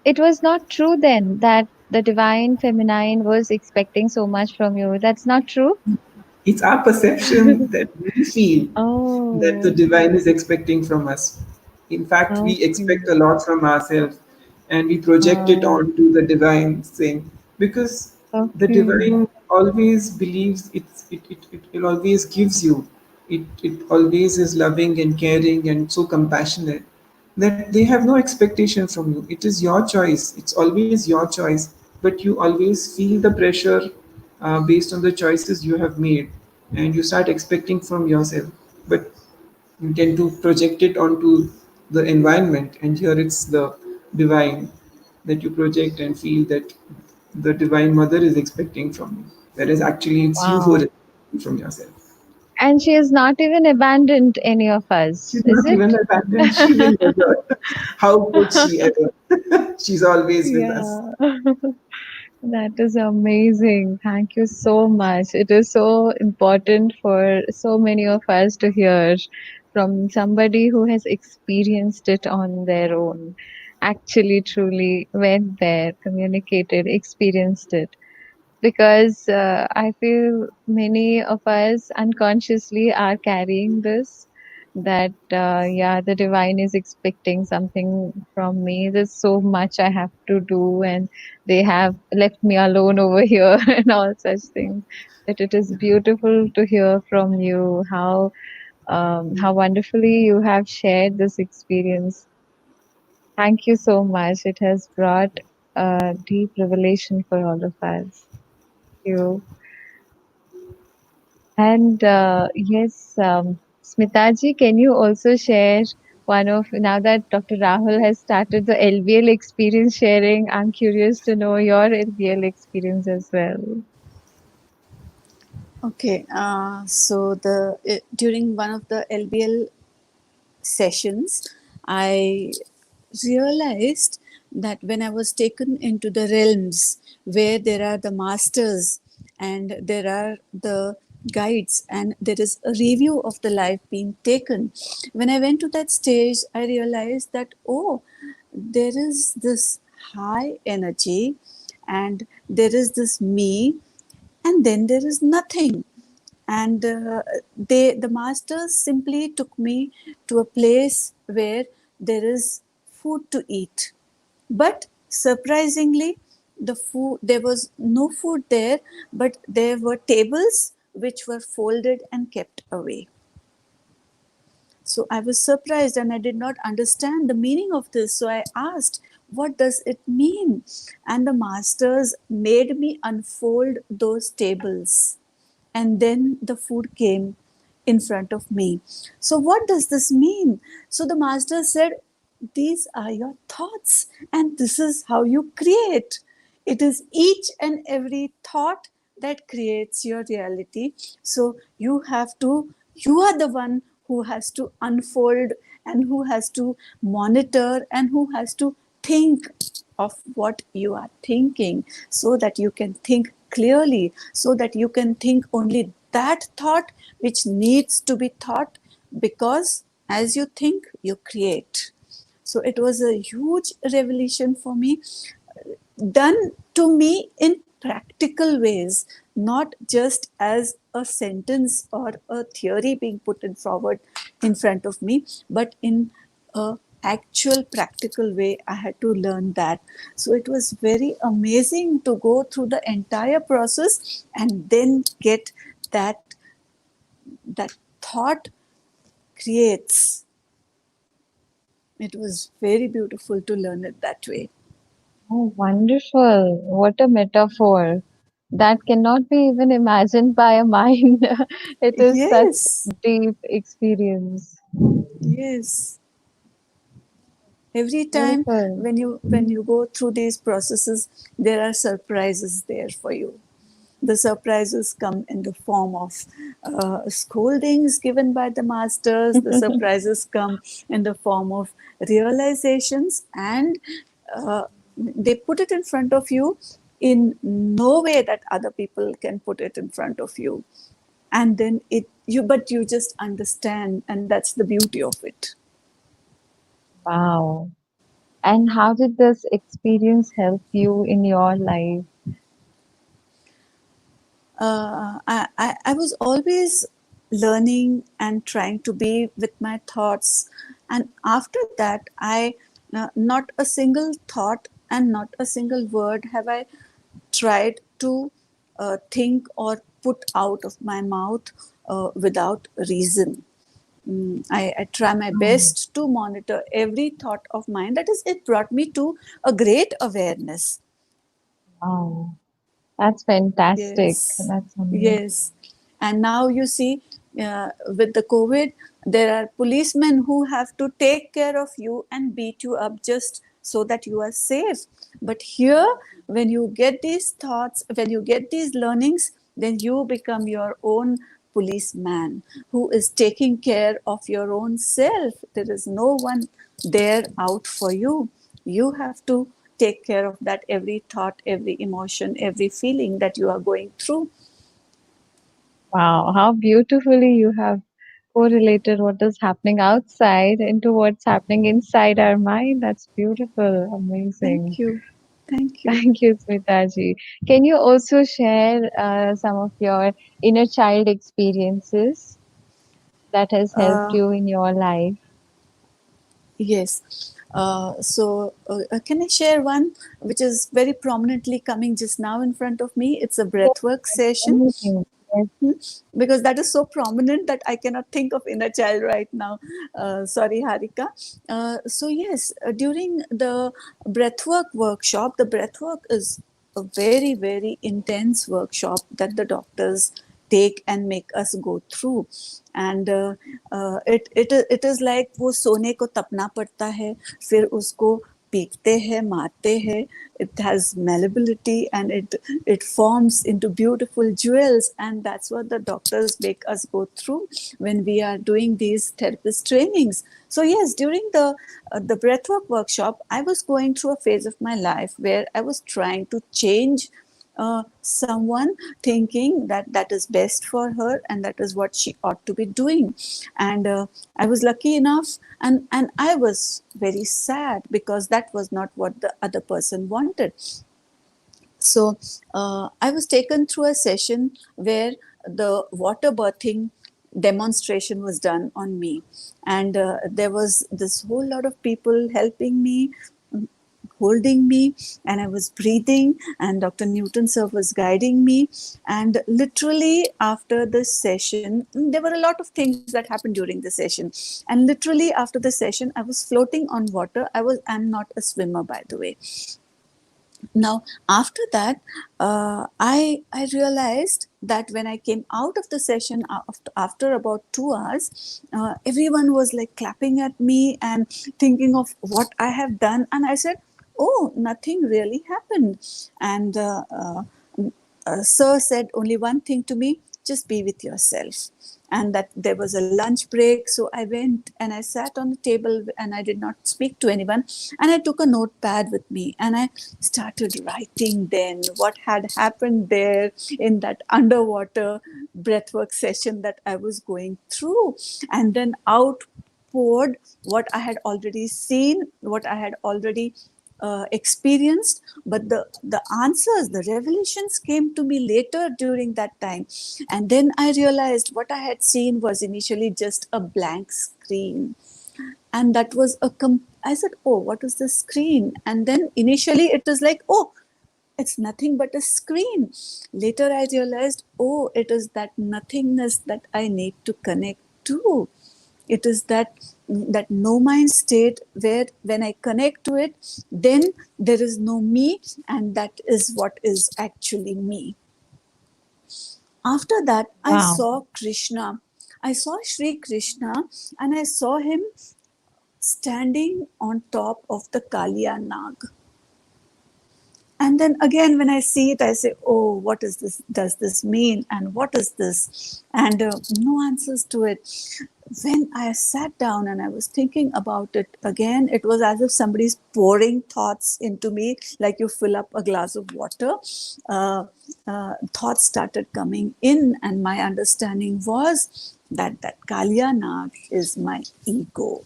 it was not true then that the divine feminine was expecting so much from you. That's not true? it's our perception that we feel that the Oh, divine is expecting from us. In fact, we expect okay. a lot from ourselves, and we project it Oh, onto the divine thing, because the okay. divine always believes it always gives you. It always is loving and caring and so compassionate that they have no expectation from you. It is your choice. It's always your choice, but you always feel the pressure based on the choices you have made, and you start expecting from yourself. But you tend to project it onto the environment, and here it's the divine that you project and feel that the divine mother is expecting from you, whereas actually it's you who are Wow. expecting from yourself. And she has not even abandoned any of us, She's is not it? even abandoned. She will never. How could she ever? She's always with us. Yeah. That is amazing. Thank you so much. It is so important for so many of us to hear from somebody who has experienced it on their own, actually, truly went there, communicated, experienced it. Because I feel many of us unconsciously are carrying this, that yeah, the divine is expecting something from me. There's so much I have to do, and they have left me alone over here, and all such things. But it is beautiful to hear from you how wonderfully you have shared this experience. Thank you so much. It has brought a deep revelation for all of us. You. And yes, Smitaji, can you also share one of, now that Dr. Rahul has started the LBL experience sharing, I'm curious to know your LBL experience as well. Okay, so during one of the LBL sessions, I realized that when I was taken into the realms where there are the masters and there are the guides and there is a review of the life being taken, when I went to that stage, I realized that, oh, there is this high energy and there is this me and then there is nothing. And the masters simply took me to a place where there is food to eat, but surprisingly there was no food there, but there were tables which were folded and kept away. So I was surprised and I did not understand the meaning of this. So I asked, what does it mean? And the masters made me unfold those tables. And then the food came in front of me. So, what does this mean? So, the master said, these are your thoughts, and this is how you create. It is each and every thought that creates your reality. So you are the one who has to unfold and who has to monitor and who has to think of what you are thinking so that you can think clearly, so that you can think only that thought which needs to be thought, because as you think, you create. So it was a huge revelation for me, done to me in practical ways, not just as a sentence or a theory being put in forward in front of me, but in a actual practical way. I had to learn that. So it was very amazing to go through the entire process and then get that that thought creates. It was very beautiful to learn it that way. Oh, wonderful. What a metaphor. That cannot be even imagined by a mind. It is such Yes, deep experience. yes. Every time Beautiful. when you go through these processes, there are surprises there for you. The surprises come in the form of scoldings given by the masters. The surprises come in the form of realizations, and they put it in front of you in no way that other people can put it in front of you. And then but you just understand, and that's the beauty of it. Wow. And how did this experience help you in your life? I was always learning and trying to be with my thoughts. And after that, not a single thought and not a single word have I tried to think or put out of my mouth without reason. I try my best to monitor every thought of mine. That is, it brought me to a great awareness. Wow. That's fantastic. Yes, That's amazing. yes. And now you see, with the COVID, there are policemen who have to take care of you and beat you up just so that you are safe. But here, when you get these thoughts, when you get these learnings, then you become your own policeman who is taking care of your own self. There is no one there out for you. You have to take care of that every thought, every emotion, every feeling that you are going through. Wow, how beautifully you have correlated what is happening outside into what's happening inside our mind. That's beautiful. Thank Amazing. you. Thank you. Thank you, Smitaji. Can you also share some of your inner child experiences that has helped Uh, you in your life? yes. Can I share one which is very prominently coming just now in front of me? It's a Yes, breathwork yes, session. anything. Yes. Because that is so prominent that I cannot think of inner child right now. Sorry, Harika. Yes, during the breathwork workshop, the breathwork is a very, very intense workshop that the doctors take and make us go through. And it is like वो सोने को तपना पड़ता है, फिर उसको पीटते हैं, मारते हैं. It has malleability and it forms into beautiful jewels, and that's what the doctors make us go through when we are doing these therapist trainings. So yes, during the breathwork workshop, I was going through a phase of my life where I was trying to change someone, thinking that that is best for her and that is what she ought to be doing. And I was lucky enough, and I was very sad because that was not what the other person wanted. So I was taken through a session where the water birthing demonstration was done on me, and there was this whole lot of people helping me, holding me, and I was breathing, and Dr. Newton sir was guiding me. And literally after the session, there were a lot of things that happened during the session, and literally after the session I was floating on water. I'm not a swimmer, by the way. Now after that, I realized that when I came out of the session after about 2 hours, everyone was like clapping at me and thinking of what I have done, and I said, oh, nothing really happened. And sir said only one thing to me: just be with yourself. And that there was a lunch break, so I went and I sat on the table and I did not speak to anyone, and I took a notepad with me and I started writing then what had happened there in that underwater breathwork session that I was going through, and then out poured what I had already seen, what I had already experienced. But the answers, the revelations came to me later during that time. And then I realized what I had seen was initially just a blank screen. And that was I said, oh, what is the screen? And then initially it was like, oh, it's nothing but a screen. Later I realized, oh, it is that nothingness that I need to connect to. It is that no mind state where when I connect to it, then there is no me, and that is what is actually me. After that, I Wow. saw Krishna. I saw Shri Krishna, and I saw him standing on top of the Kalia Nag. And then again, when I see it, I say, oh, what is this? Does this mean? And what is this? And no answers to it. When I sat down and I was thinking about it again, it was as if somebody's pouring thoughts into me, like you fill up a glass of water. Thoughts started coming in, and my understanding was that Kalia Nag is my ego.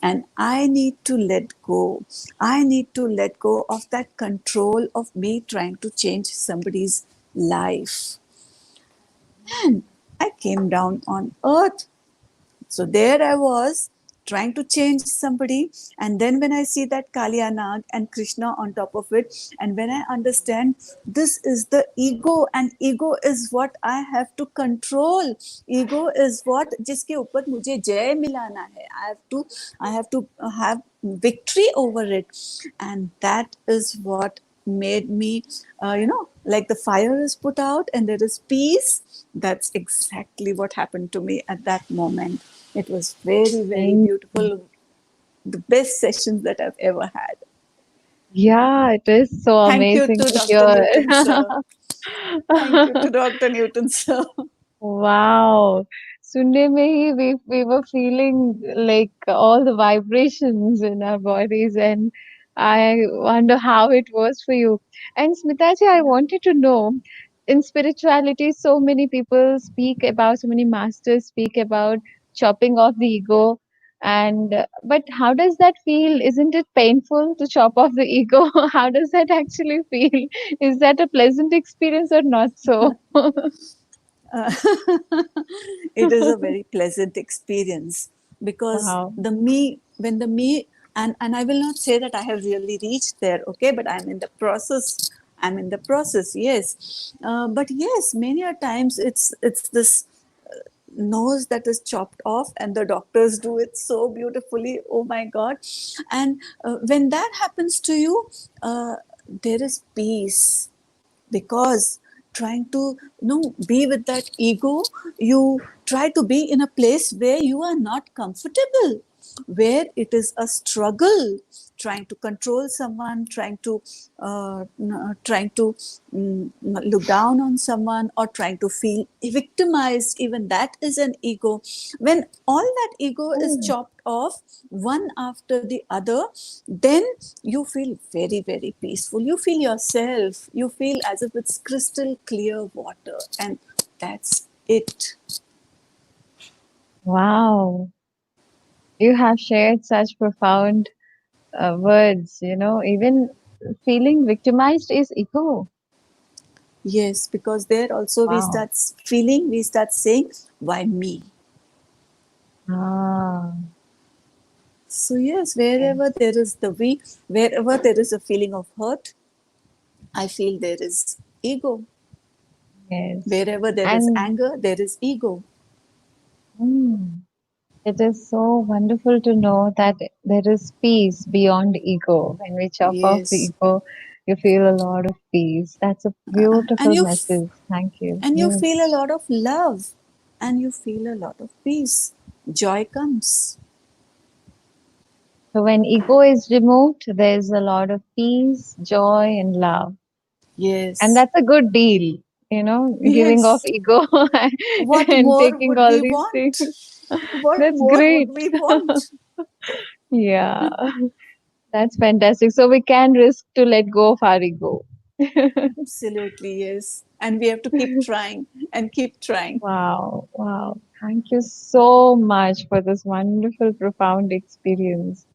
And I need to let go. I need to let go of that control of me trying to change somebody's life. And I came down on earth. So there I was, trying to change somebody. And then when I see that Kalyanag and Krishna on top of it, and when I understand this is the ego, and ego is what I have to control, ego is what जिसके ऊपर मुझे जय मिलाना है, I have to have victory over it. And that is what made me, like the fire is put out and there is peace. That's exactly what happened to me at that moment. It was very, very Amazing. beautiful. The best sessions that I've ever had. Yeah, it is so Thank you amazing to to Dr. hear. Newton, sir. Thank you to Dr. Newton, sir. Wow. सुनने में ही we were feeling like all the vibrations in our bodies, and I wonder how it was for you. And Smitaji, I wanted to know, in spirituality, so many people speak about, so many masters speak about chopping off the ego. And but how does that feel? Isn't it painful to chop off the ego? How does that actually feel? Is that a pleasant experience or not so? Uh, it is a very pleasant experience, because Wow. the me, when the me, and I will not say that I have really reached there, okay, but I'm in the process, yes. But yes, many a times it's this nose that is chopped off, and the doctors do it so beautifully, oh my god. And when that happens to you, there is peace, because trying to be with that ego, you try to be in a place where you are not comfortable, where it is a struggle, trying to control someone, trying to look down on someone, or trying to feel victimized. Even that is an ego. When all that ego is Oh, chopped off one after the other, then you feel very, very peaceful. You feel yourself. You feel as if it's crystal clear water, and that's it. wow. You have shared such profound words, even feeling victimized is ego. Yes, because there also Wow. we start saying, why me? Ah, So yes, yes, wherever there is the we, wherever there is a feeling of hurt, I feel there is ego. yes. Wherever there is And anger, there is ego. mm, it is so wonderful to know that there is peace beyond ego. When we chop off the Yes, ego, you feel a lot of peace. That's a and beautiful message. Thank you. you Yes. feel a lot of love, and you feel a lot of peace. Joy comes. So when ego is removed, there's a lot of peace, joy, and love. And Yes, that's a good deal, giving off yes. ego What and more taking would all we these things. want? What That's more would great. we want? Yeah, that's fantastic. So we can risk to let go of our ego. Absolutely, yes. And we have to keep trying and keep trying. Wow, wow. Thank you so much for this wonderful, profound experience,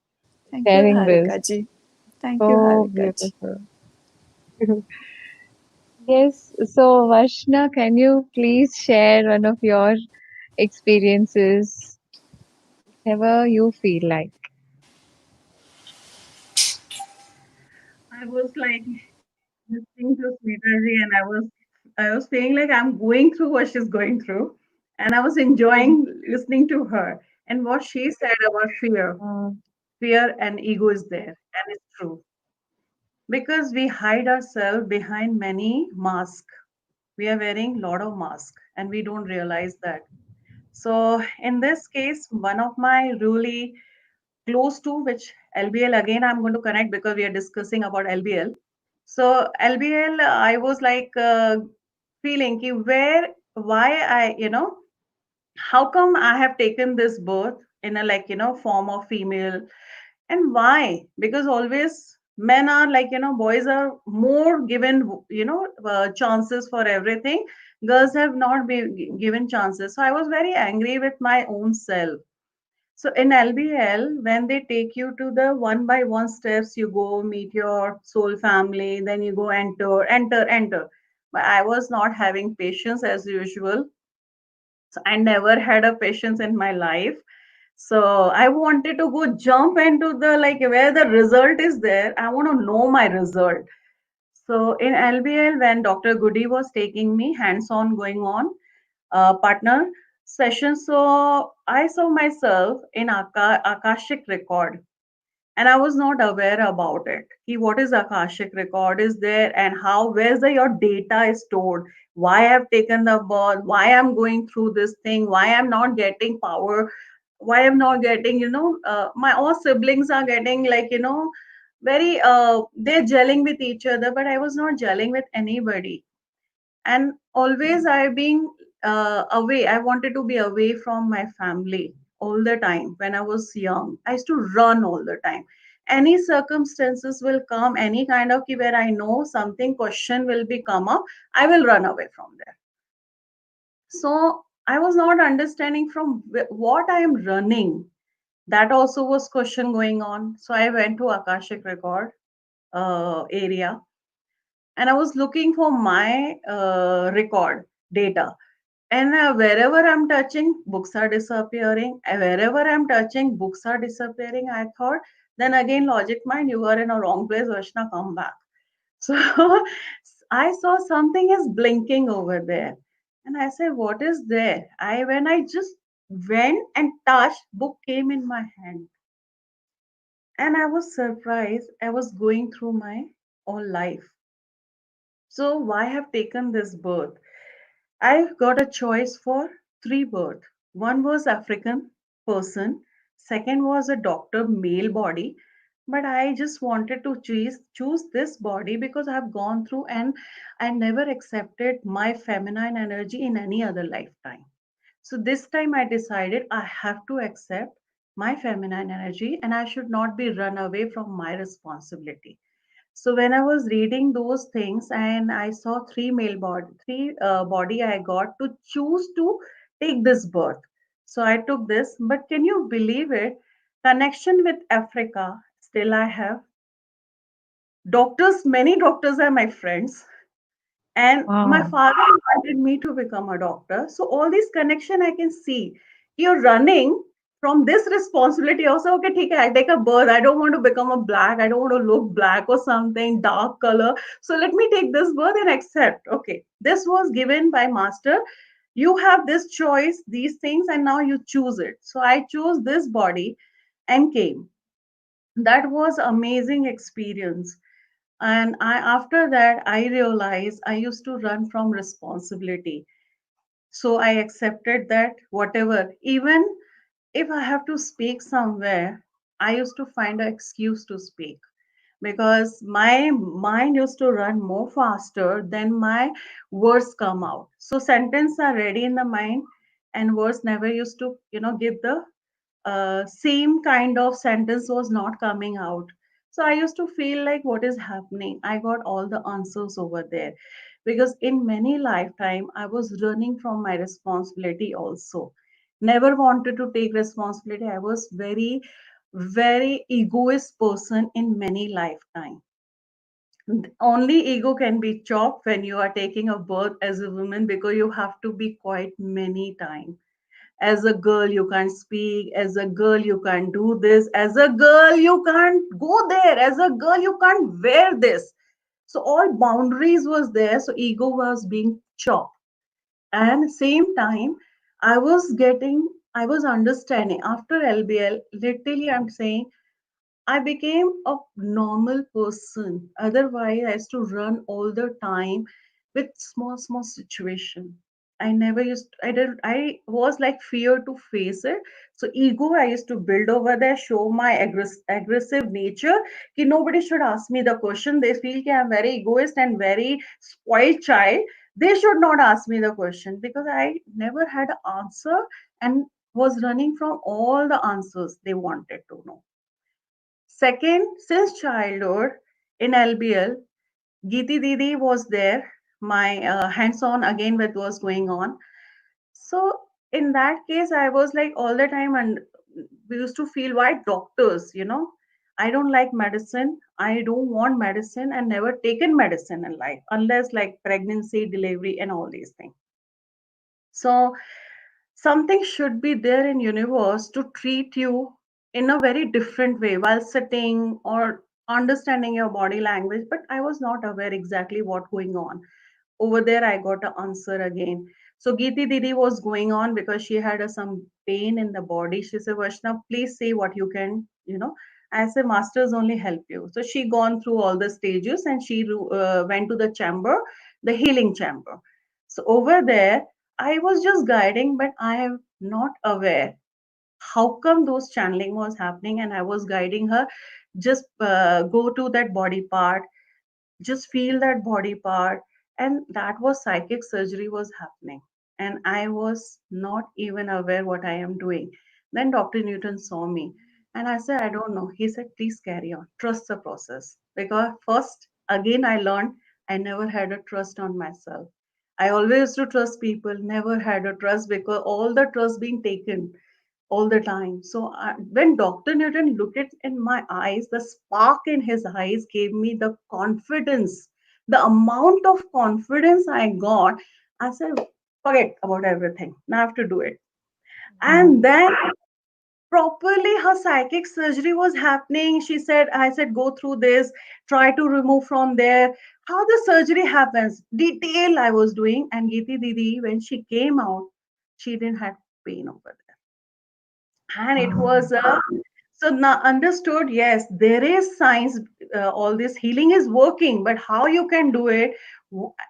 Thank you, sharing Harika this. ji. Thank you, So Harika ji. beautiful. Yes, so Varshna, can you please share one of your experiences, whatever you feel like? I was like listening to Smitaji, and I was feeling like I'm going through what she's going through, and I was Oh, enjoying listening to her and what she said about fear. uh, Fear and ego is there, and it's true because we hide ourselves behind many masks. We are wearing a lot of masks, and we don't realize that. So in this case, one of my really close to which LBL, again I'm going to connect because we are discussing about LBL. So LBL, I was like feeling ki where, why I, how come I have taken this birth in a like, form of female, and why? Because always men are like, boys are more given, chances for everything. Girls have not been given chances. So I was very angry with my own self. So in LBL, when they take you to the one by one steps, you go meet your soul family, then you go enter. But I was not having patience as usual. So I never had a patience in my life. So I wanted to go jump into the like where the result is there. I want to know my result. So in LBL, when Dr. Goody was taking me hands-on going on partner session, so I saw myself in Akashic record, and I was not aware about it. What is Akashic record is there, and how where's your data is stored? Why I've taken the birth? Why I'm going through this thing? Why I'm not getting power? Why I'm not getting, my all siblings are getting like, very they're gelling with each other, but I was not gelling with anybody. And always I being away, I wanted to be away from my family all the time. When I was young, I used to run all the time. Any circumstances will come, any kind of where I know something question will be come up, I will run away from there. So I was not understanding from what I am running. That also was question going on. So I went to Akashic record area, and I was looking for my record data. And wherever I'm touching, books are disappearing. Wherever I'm touching, books are disappearing. I thought, then again, logic mind, you are in a wrong place, Vashna, come back. So I saw something is blinking over there. And I said, what is there? When I just went and touched, book came in my hand. And I was surprised. I was going through my whole life. So why have taken this birth? I got a choice for three birth. One was African person, second was a doctor male body, but I just wanted to choose this body because I've gone through and I never accepted my feminine energy in any other lifetime. So this time I decided I have to accept my feminine energy and I should not be run away from my responsibility. So when I was reading those things and I saw three body, I got to choose to take this birth. So I took this. But can you believe it? Connection with Africa. Still, I have doctors. Many doctors are my friends, and my Wow. father wanted me to become a doctor. So all this connection I can see. You're running from this responsibility also. Okay, ठीक है, I take a birth. I don't want to become a black. I don't want to look black or something dark color. So let me take this birth and accept. Okay, this was given by master. You have this choice, these things, and now you choose it. So I chose this body and came. That was amazing experience. And after that I realized I used to run from responsibility. So I accepted that whatever, even if I have to speak somewhere, I used to find an excuse to speak because my mind used to run more faster than my words come out. So sentences are ready in the mind, and words never used to, give the same kind of sentence was not coming out. So I used to feel like what is happening. I got all the answers over there because in many lifetime I was running from my responsibility also. Never wanted to take responsibility. I was very, very egoist person in many lifetime. Only ego can be chopped when you are taking a birth as a woman because you have to be quite many times. As a girl you can't speak, as a girl you can't do this, as a girl you can't go there, as a girl you can't wear this. So all boundaries was there, so ego was being chopped. And same time I was understanding after LBL, literally I'm saying I became a normal person. Otherwise, I used to run all the time with small, small situation. I never used. I did. I was like fear to face it. So ego, I used to build over there, show my aggressive nature. Ki nobody should ask me the question. They feel that I'm very egoist and very spoiled child. They should not ask me the question because I never had an answer and was running from all the answers they wanted to know. Second, since childhood in LBL, Geeti Didi was there. My hands-on again with was going on. So in that case, I was like all the time, and we used to feel why doctors, I don't like medicine. I don't want medicine, and never taken medicine in life unless like pregnancy, delivery, and all these things. So something should be there in universe to treat you in a very different way while sitting or understanding your body language, but I was not aware exactly what going on. Over there I got an answer again. So Geeti Didi was going on because she had some pain in the body. She said, Vaishnav, please say what you can, I said, masters only help you. So she gone through all the stages and she went to the chamber, the healing chamber. So over there I was just guiding, but I am not aware how come those channeling was happening, and I was guiding her, just go to that body part, just feel that body part. And that was psychic surgery was happening, and I was not even aware what I am doing. Then Dr. Newton saw me, and I said, I don't know. He said, please carry on, trust the process. Because first again I learned, I never had a trust on myself. I always used to trust people, never had a trust, because all the trust being taken all the time. So when Dr. Newton looked at in my eyes, the spark in his eyes gave me the confidence, the amount of confidence I got. I said, forget about everything. Now I have to do it. And then properly her psychic surgery was happening. She said, I said, go through this, try to remove from there. How the surgery happens, detail I was doing. And Geeti Didi, when she came out, she didn't have pain over there, and it was so now understood. Yes, there is science. All this healing is working, but how you can do it?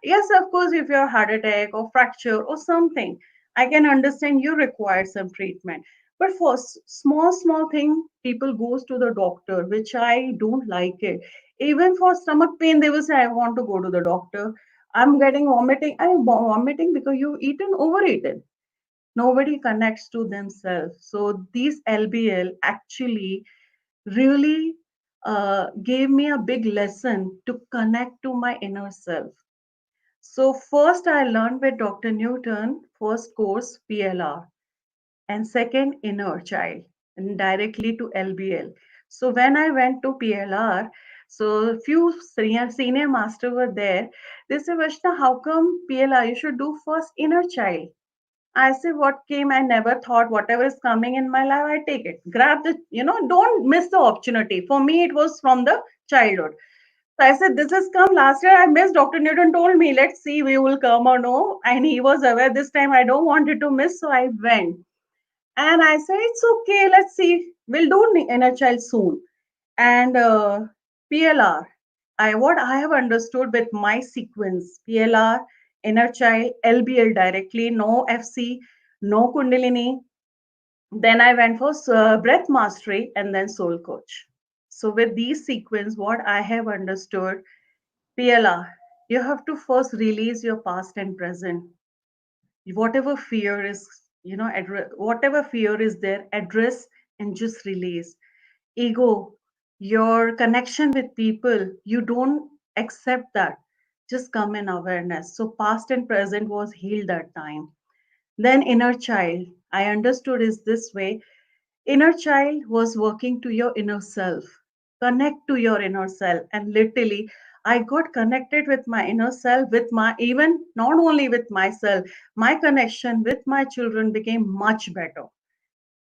Yes, of course, if you're heart attack or fracture or something, I can understand you require some treatment. But for small thing, people goes to the doctor, which I don't like it. Even for stomach pain, they will say, I want to go to the doctor. I'm getting vomiting. I'm vomiting because you eaten overeaten. Nobody connects to themselves. So these LBL actually really gave me a big lesson to connect to my inner self. So first I learned with Dr. Newton, first course PLR, and second inner child, and directly to LBL. So when I went to PLR, so few senior master were there. They said, Vashna, how come PLR? You should do first inner child. I say, what came, I never thought whatever is coming in my life, I take it. Grab the, don't miss the opportunity. For me, it was from the childhood. So I said, this has come last year. I missed. Dr. Newton told me, let's see, we will come or no. And he was aware this time I don't want it to miss. So I went. And I said, it's okay. Let's see. We'll do inner child soon. And PLR, what I have understood with my sequence, PLR, inner child, LBL directly, no FC, no Kundalini. Then I went for breath mastery and then soul coach. So with these sequence, what I have understood, PLR, you have to first release your past and present. Whatever fear is, whatever fear is there, address and just release. Ego, your connection with people, you don't accept that. Just come in awareness. So past and present was healed that time. Then inner child, I understood is this way. Inner child was working to your inner self. Connect to your inner self. And literally, I got connected with my inner self, with my, even not only with myself, my connection with my children became much better.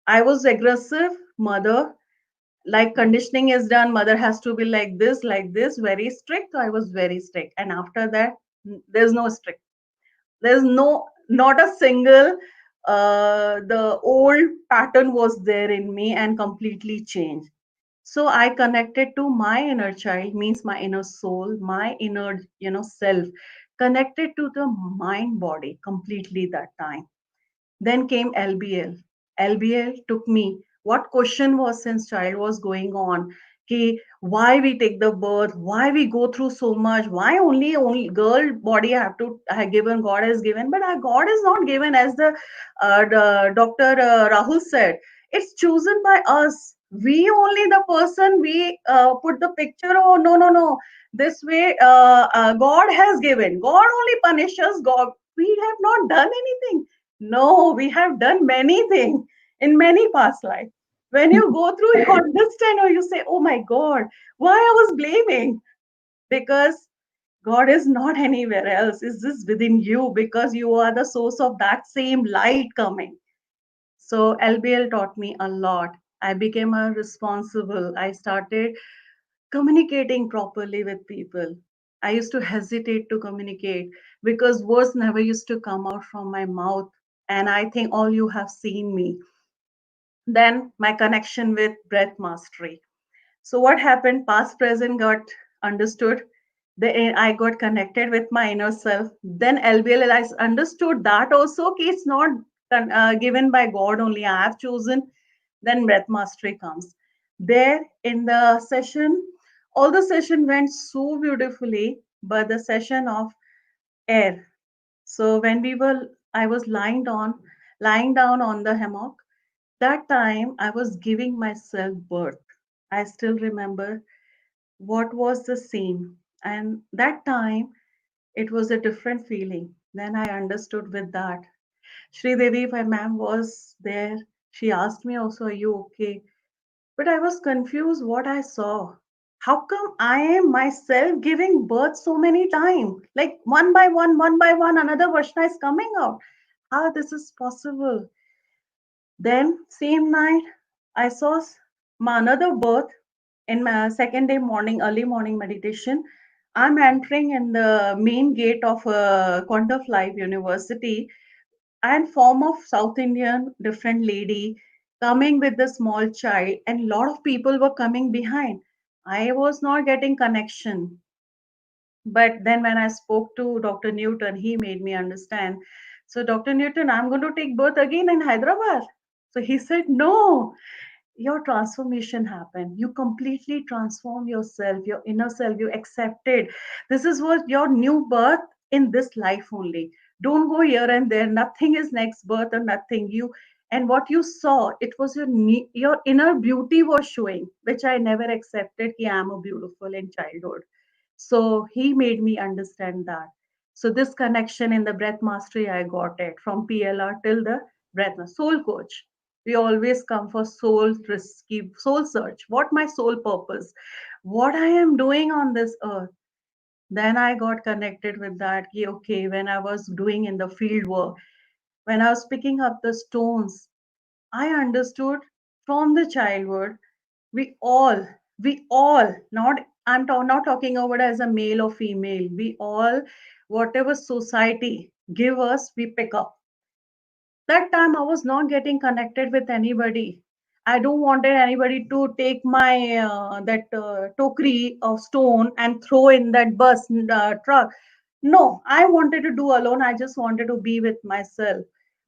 I was aggressive mother, like conditioning is done, mother has to be like this, very strict. So I was very strict, and after that there's no strict, there's no, not a single the old pattern was there in me and completely changed. So I connected to my inner child, means my inner soul, my inner, self, connected to the mind body completely that time. Then came LBL. LBL took me. What question was since child was going on? Ki, why we take the birth? Why we go through so much? Why only girl body have to have given? God has given, but our God is not given as the Dr. Rahul said. It's chosen by us. We only the person we put the picture. Oh no. This way, God has given. God only punishes. God. We have not done anything. No, we have done many things in many past lives. When you go through, you understand, or you say, oh my God, why I was blaming? Because God is not anywhere else. It's just within you, because you are the source of that same light coming. So LBL taught me a lot. I became a responsible. I started communicating properly with people. I used to hesitate to communicate because words never used to come out from my mouth. And I think all you have seen me. Then my connection with breath mastery. So what happened? Past, present got understood. I got connected with my inner self. Then LBL, I understood that also. Okay, it's not given by God only. I have chosen. Then breath mastery comes. There in the session, all the session went so beautifully, but the session of air. So when I was lying down on the hammock. That time I was giving myself birth. I still remember what was the scene. And that time it was a different feeling. Then I understood with that. Sridevi, my ma'am was there. She asked me also, are you okay? But I was confused what I saw. How come I am myself giving birth so many times? Like one by one, another Vashna is coming out. How this is possible? Then, same night, I saw my another birth in my second day morning, early morning meditation. I'm entering in the main gate of Quantum of Life University and form of South Indian different lady coming with the small child and lot of people were coming behind. I was not getting connection. But then when I spoke to Dr. Newton, he made me understand. So Dr. Newton, I'm going to take birth again in Hyderabad. So he said, no, your transformation happened. You completely transform yourself, your inner self, you accepted. This is what your new birth in this life only. Don't go here and there. Nothing is next birth or nothing. You and what you saw, it was your inner beauty was showing, which I never accepted. Ki I am a beautiful in childhood. So he made me understand that. So this connection in the breath mastery, I got it from PLR till the breath soul coach. We always come for soul risky soul search. What my soul purpose? What I am doing on this earth? Then I got connected with that. Okay, when I was doing in the field work, when I was picking up the stones, I understood from the childhood we all not not talking about as a male or female, we all whatever society give us we pick up. That time I was not getting connected with anybody. I don't wanted anybody to take my that tokri of stone and throw in that bus truck. No, I wanted to do alone. I just wanted to be with myself.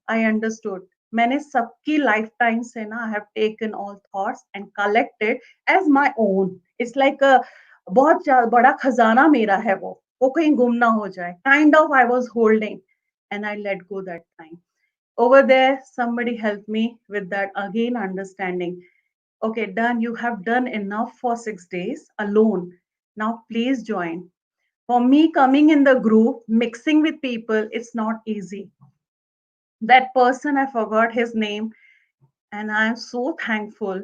I understood मैंने सबकी lifetime से ना I have taken all thoughts and collected as my own. It's like a बहुत बड़ा खजाना मेरा है वो कहीं गुम ना हो जाए. Kind of I was holding and I let go that time. Over there, somebody helped me with that again understanding. Okay, done. You have done enough for 6 days alone. Now, please join. For me, coming in the group, mixing with people, it's not easy. That person, I forgot his name, and I'm so thankful.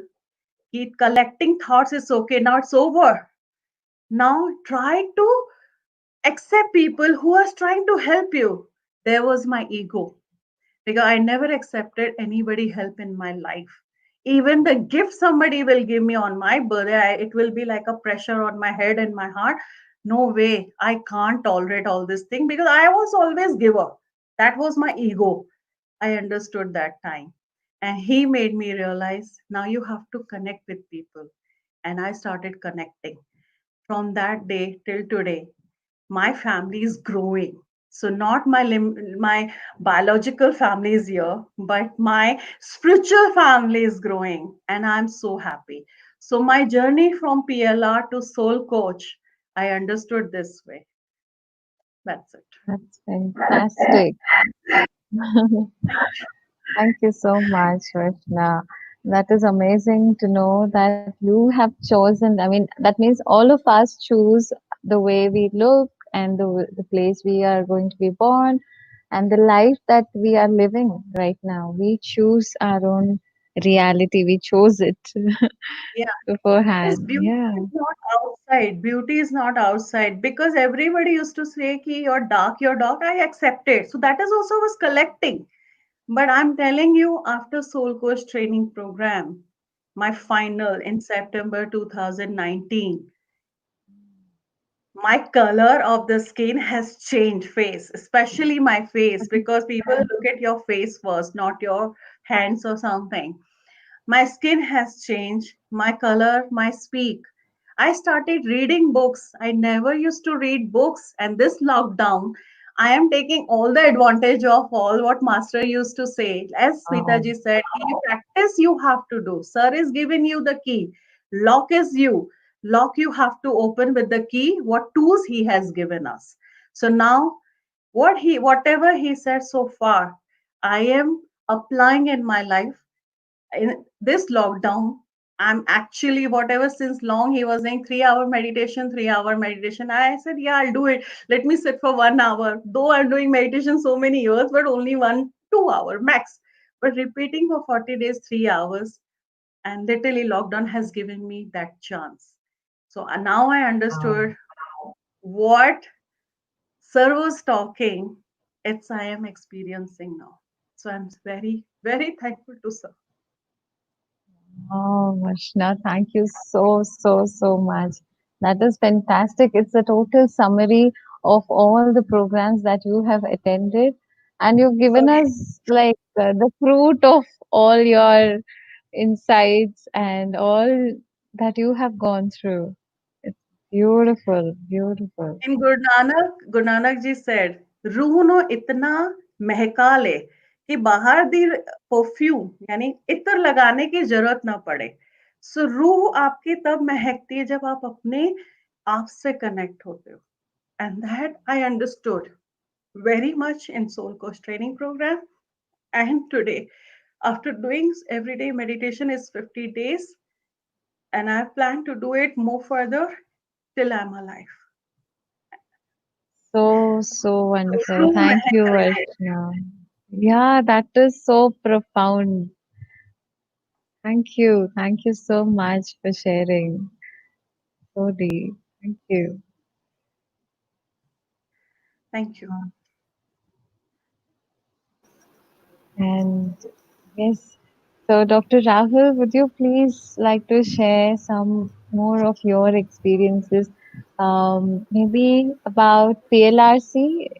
Keep collecting thoughts is okay. Now it's over. Now try to accept people who are trying to help you. There was my ego because I never accepted anybody help in my life. Even the gift somebody will give me on my birthday, it will be like a pressure on my head and my heart. No way, I can't tolerate all this thing because I was always giver. That was my ego. I understood that time. And he made me realize now you have to connect with people. And I started connecting. From that day till today, my family is growing. So not my biological family is here, but my spiritual family is growing, and I'm so happy. So my journey from PLR to soul coach, I understood this way. That's it. That's fantastic. Thank you so much, Rachna. That is amazing to know that you have chosen. I mean, that means all of us choose the way we look and the place we are going to be born and the life that we are living right now. We choose our own reality. We chose it Yeah. Because beforehand. beauty Yeah. is not outside. Beauty is not outside. Because everybody used to say, Ki you're dark, you're dark. I accepted. So that is also was collecting. But I'm telling you, after Soul Coach training program, my final in September 2019, my color of the skin has changed face, especially my face, because people look at your face first, not your hands or something. My skin has changed, my color, my speak. I started reading books. I never used to read books, and this lockdown, I am taking all the advantage of all what Master used to say. As Wow. Smitaji said, "Key practice you have to do. Sir is giving you the key. Lock is you. Lock you have to open with the key. What tools he has given us. So now, whatever he said so far, I am applying in my life in this lockdown. I'm actually, whatever, since long he was saying 3 hour meditation, 3 hour meditation. I said, yeah, I'll do it. Let me sit for 1 hour. Though I'm doing meditation so many years, but only 2 hour max. But repeating for 40 days, 3 hours, and literally lockdown has given me that chance. So now I Wow. understood what Sir was talking. It's I am experiencing now. So I'm very, very thankful to Sir. Oh, Vashna, thank you so, so, so much. That is fantastic. It's a total summary of all the programs that you have attended, and you've given us like the fruit of all your insights and all that you have gone through. It's beautiful, beautiful. In Guru Nanak ji said, रूह no इतना महका ले कि बाहर दी perfume यानी इत्र लगाने की जरूरत ना पड़े. सो रूह आपकी तब महकती है जब आप अपने आप से कनेक्ट होते हो. And that I understood very much in Soul Coach training program. And today, after doing everyday meditation is 50 days, and I plan to do it more further till I'm alive. So, so wonderful. रूह Thank Mahak you, रही है. Vashna. Yeah, that is so profound. Thank you. Thank you so much for sharing. So deep. Thank you. Thank you. And yes, so Dr. Rahul, would you please like to share some more of your experiences, maybe about PLRC?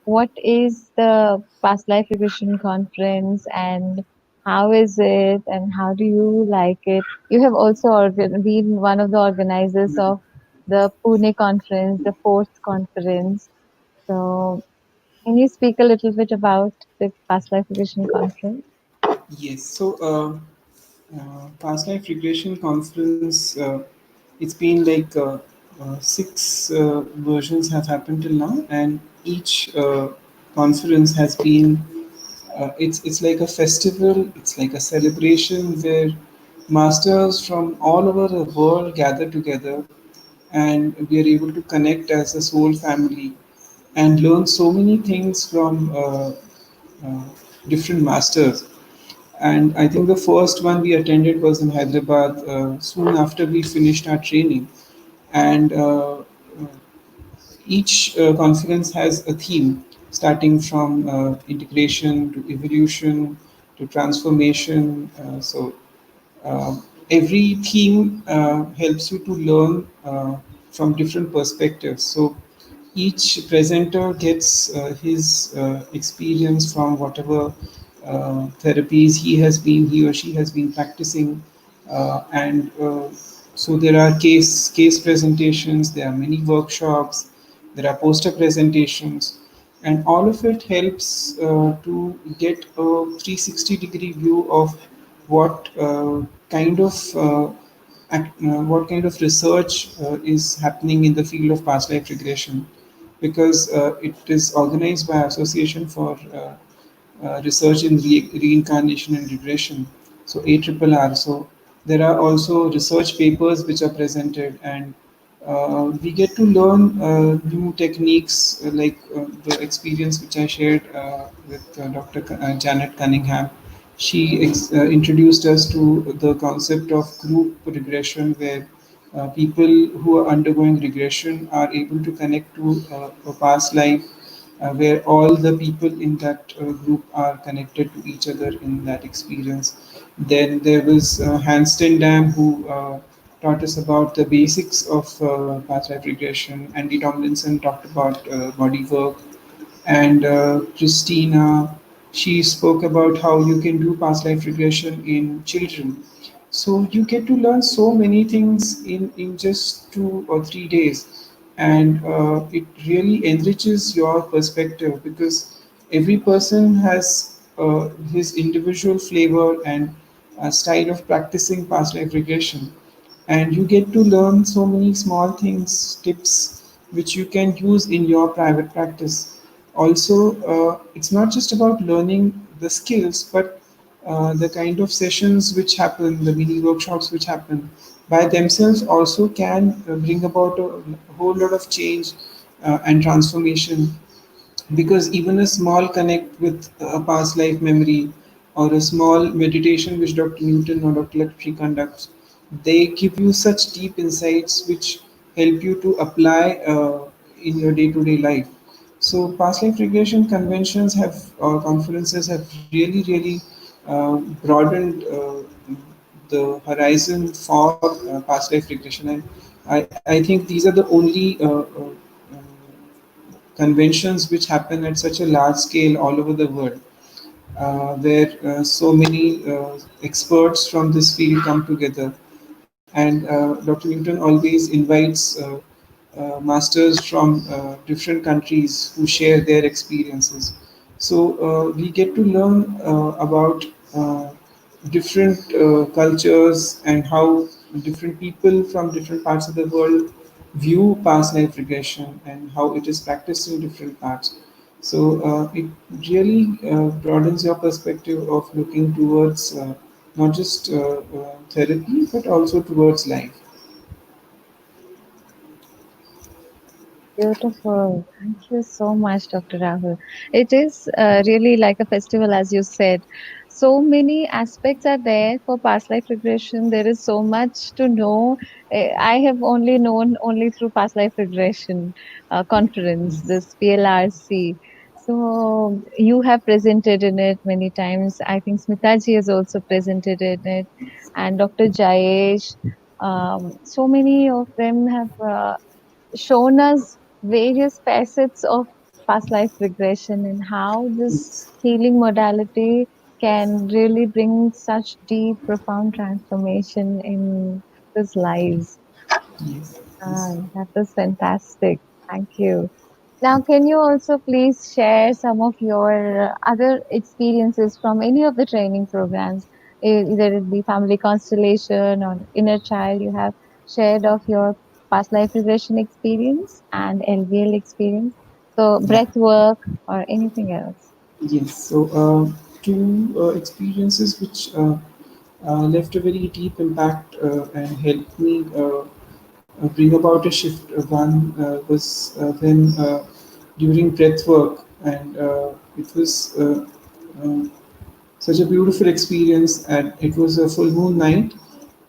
What is the Past Life Regression Conference and how is it and how do you like it? You have also been one of the organizers of the Pune conference, the fourth conference. So, can you speak a little bit about the Past Life Regression Conference? Yes. So, past life regression conference. It's been like six versions have happened till now, and each conference has been. It's like a festival. It's like a celebration where masters from all over the world gather together, and we are able to connect as a soul family and learn so many things from uh, different masters. And I think the first one we attended was in Hyderabad soon after we finished our training. And each conference has a theme, starting from integration to evolution to transformation. Every theme helps you to learn from different perspectives. So each presenter gets his experience from whatever therapies he or she has been practicing, and so there are case presentations, there are many workshops, there are poster presentations, and all of it helps to get a 360-degree view of what kind of what kind of research is happening in the field of past life regression, because it is organized by Association for Research in Reincarnation and Regression, so ARRR. So there are also research papers which are presented, and we get to learn new techniques, like the experience which I shared with Dr. Janet Cunningham. She introduced us to the concept of group regression, where people who are undergoing regression are able to connect to a past life where all the people in that group are connected to each other in that experience. Then there was Hanston Dam, who taught us about the basics of past life regression. Andy Tomlinson talked about body work, and Christina, she spoke about how you can do past life regression in children. So you get to learn so many things in just 2 or 3 days, and it really enriches your perspective because every person has his individual flavor and style of practicing past life regression, and you get to learn so many small things, tips which you can use in your private practice. Also, it's not just about learning the skills, but the kind of sessions which happen, the mini workshops which happen by themselves also can bring about a whole lot of change and transformation, because even a small connect with a past life memory or a small meditation which Dr. Newton or Dr. Lakshmi conducts, they give you such deep insights which help you to apply in your day-to-day life. So past life regression conventions have or conferences have really broadened the horizon for past life regression, and I think these are the only conventions which happen at such a large scale all over the world, where so many experts from this field come together. And Dr. Newton always invites masters from different countries who share their experiences. So we get to learn about different cultures and how different people from different parts of the world view past life regression and how it is practiced in different parts. So it really broadens your perspective of looking towards not just therapy but also towards life. Beautiful. Thank you so much, Dr. Rahul. It is really like a festival, as you said. So many aspects are there for past life regression. There is so much to know. I have only known only through past life regression conference, this PLRC. So you have presented in it many times. I think Smitaji has also presented in it, and Dr. Jayesh. So many of them have shown us various facets of past life regression and how this Yes, healing modality can really bring such deep, profound transformation in people's lives. yes, Ah, yes. that was fantastic. Thank you. Now, can you also please share some of your other experiences from any of the training programs, either it be family constellation or inner child? You have shared of your past life regression experience and LVL experience. So, Yeah. breath work or anything else. Yes. So two experiences which left a very deep impact and helped me bring about a shift. One was when during breath work, and it was such a beautiful experience. And it was a full moon night,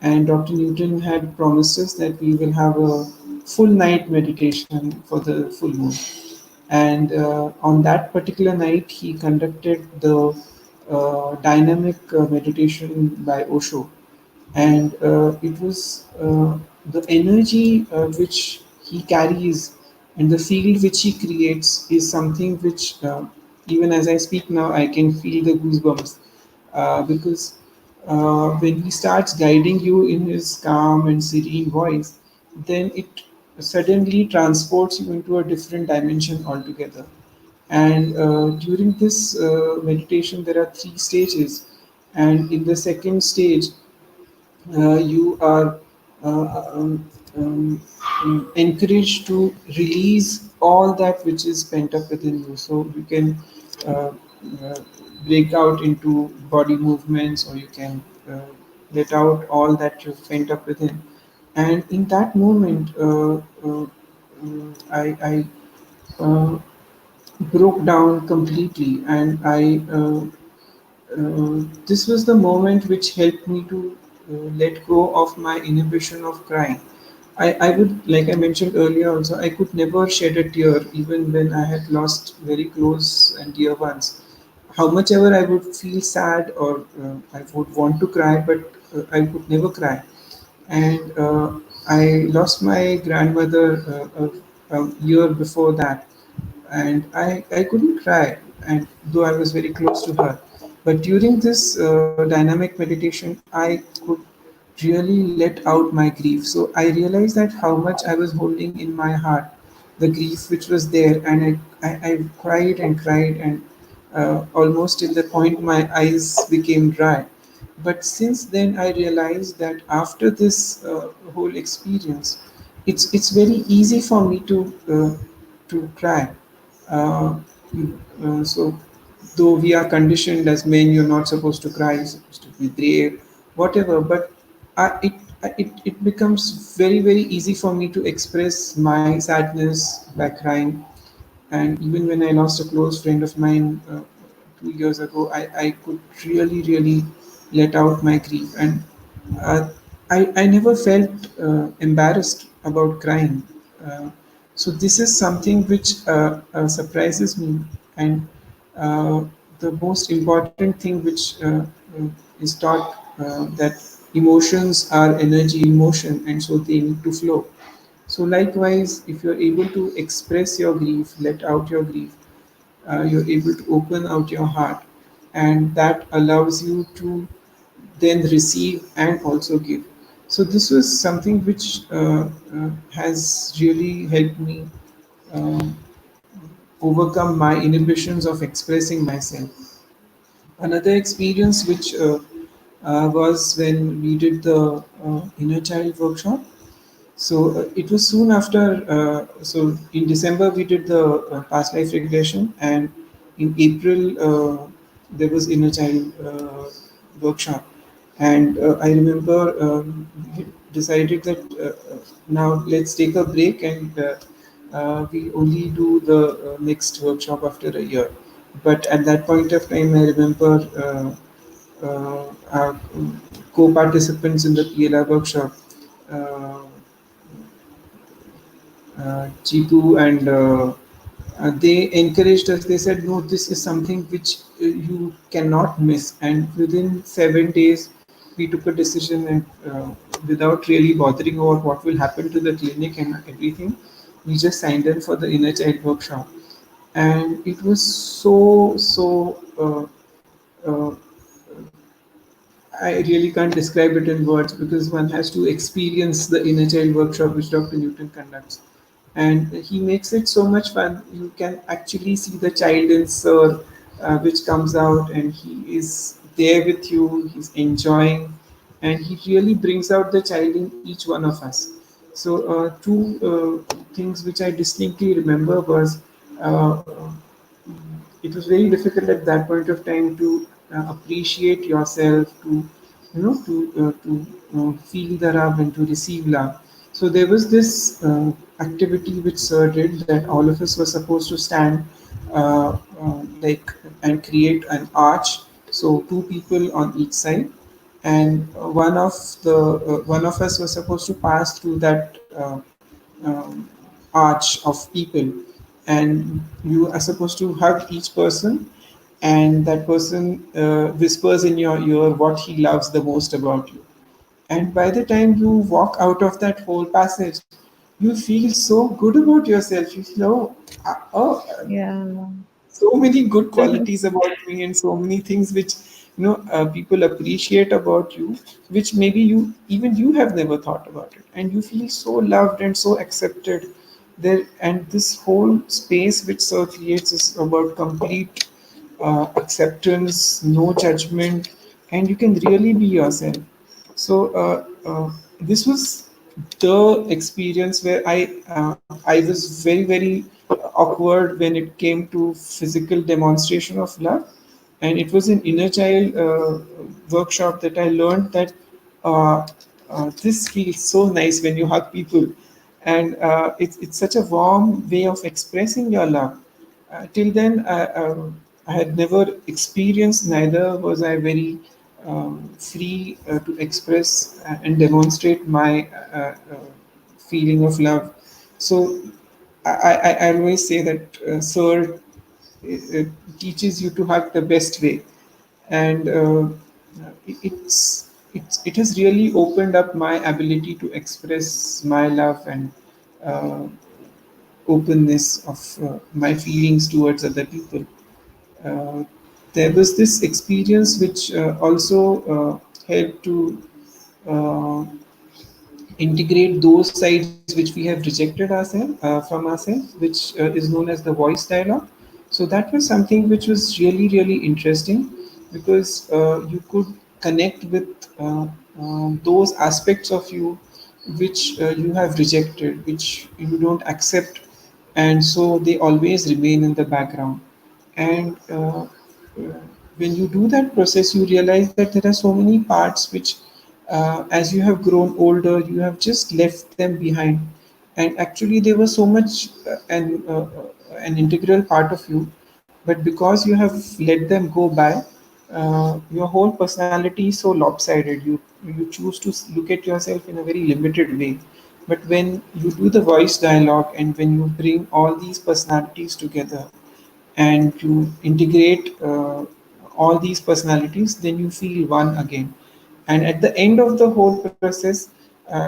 and Dr. Newton had promised us that we will have a full night meditation for the full moon. And on that particular night, he conducted the dynamic meditation by Osho, and it was the energy which he carries and the field which he creates is something which even as I speak now I can feel the goosebumps, because when he starts guiding you in his calm and serene voice, then it suddenly transports you into a different dimension altogether. And during this meditation there are three stages, and in the second stage you are uh, um, um, encouraged to release all that which is pent up within you. So you can uh, uh, break out into body movements, or you can let out all that you've pent up within. And in that moment, I broke down completely, and this was the moment which helped me to let go of my inhibition of crying, I would, like I mentioned earlier also, I could never shed a tear even when I had lost very close and dear ones. How much ever I would feel sad or I would want to cry, but I would never cry. And I lost my grandmother a year before that, and I couldn't cry, and though I was very close to her. But during this dynamic meditation, I could really let out my grief. So I realized that how much I was holding in my heart, the grief which was there, and I cried and cried, and almost till the point my eyes became dry. But since then, I realized that after this whole experience, it's very easy for me to cry. Uh, so, though we are conditioned as men, you're not supposed to cry, you're supposed to be brave, whatever. But it becomes very very easy for me to express my sadness by crying. And even when I lost a close friend of mine 2 years ago, I could really, really let out my grief. And uh, I never felt embarrassed about crying. Uh, so this is something which surprises me. And uh, the most important thing which is taught that emotions are energy emotion, and so they need to flow. So, likewise, if you're able to express your grief, let out your grief, you're able to open out your heart, and that allows you to then receive and also give. So, this was something which has really helped me um, overcome my inhibitions of expressing myself. Another experience which was when we did the inner child workshop. So it was soon after. So in December we did the past life regression, and in April there was inner child workshop. And I remember we decided that now let's take a break, and we only do the next workshop after a year. But at that point of time, I remember our co-participants in the PLR workshop. Uh, Chiku, and they encouraged us. They said, "No, this is something which you cannot miss." And within 7 days, we took a decision, and without really bothering about what will happen to the clinic and everything, we just signed in for the inner child workshop. And it was so. Uh, I really can't describe it in words because one has to experience the inner child workshop which Dr. Newton conducts. And he makes it so much fun. You can actually see the child in Sir, which comes out, and he is there with you, he's enjoying, and he really brings out the child in each one of us. So, two things which I distinctly remember was uh, it was very difficult at that point of time to appreciate yourself, to feel the love and to receive love. So there was this activity which Sir did, that all of us were supposed to stand like and create an arch. So two people on each side, and one of us was supposed to pass through that arch of people, and you are supposed to hug each person, and that person whispers in your ear what he loves the most about you. And by the time you walk out of that whole passage, you feel so good about yourself. You feel, Yeah. so many good qualities about me, and so many things which people appreciate about you, which maybe you have never thought about it, and you feel so loved and so accepted there. And this whole space which Sir creates is about complete acceptance, no judgment, and you can really be yourself. So this was the experience where I was very awkward when it came to physical demonstration of love, and it was an inner child workshop that I learned that uh, this feels so nice when you hug people, and it's such a warm way of expressing your love. Till then, I had never experienced, neither was I very free to express and demonstrate my feeling of love. So I always say that Sir teaches you to hug the best way, and it has really opened up my ability to express my love and uh, openness of my feelings towards other people. Uh, there was this experience which also helped to uh, integrate those sides which we have rejected ourselves from ourselves, which is known as the voice dialogue. So that was something which was really interesting, because you could connect with those aspects of you which you have rejected, which you don't accept, and so they always remain in the background. And when you do that process, you realize that there are so many parts which, as you have grown older, you have just left them behind. And actually, they were so much an integral part of you, but because you have let them go by, your whole personality is so lopsided. You choose to look at yourself in a very limited way. But when you do the voice dialogue, and when you bring all these personalities together, and you integrate all these personalities, then you feel one again. And at the end of the whole process,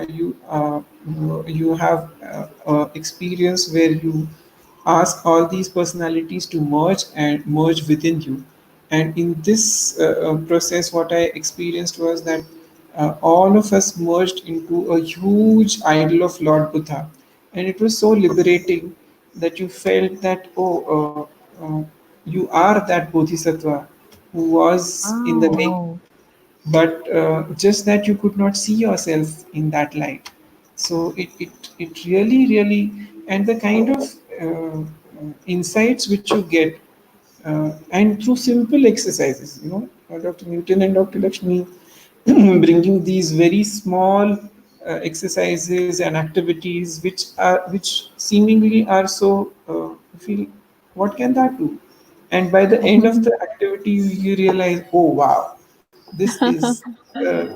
you have experience where you ask all these personalities to merge and merge within you. And in this process, what I experienced was that all of us merged into a huge idol of Lord Buddha. And it was so liberating that you felt that, you are that bodhisattva who was in the making, Wow. but just that you could not see yourself in that light. So it really, and the kind of insights which you get, and through simple exercises, Dr. Newton and Dr. Lakshmi bringing these very small exercises and activities which seemingly are so feel, what can that do? And by the end of the activity, you realize, oh wow, this is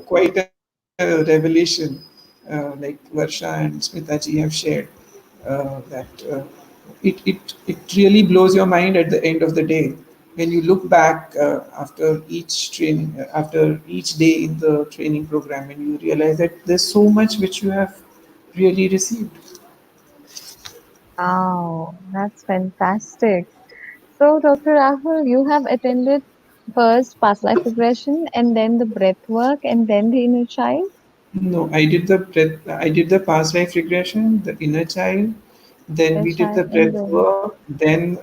quite a revelation, like Varsha and Smitaji have shared, that it really blows your mind at the end of the day when you look back after each training, after each day in the training program, and you realize that there's so much which you have really received. Wow, that's fantastic. So, Dr. Rahul, you have attended first past life regression and then the breath work and then the inner child, No, I did the past life regression, the inner child, then inner we did the child, and breath then work, then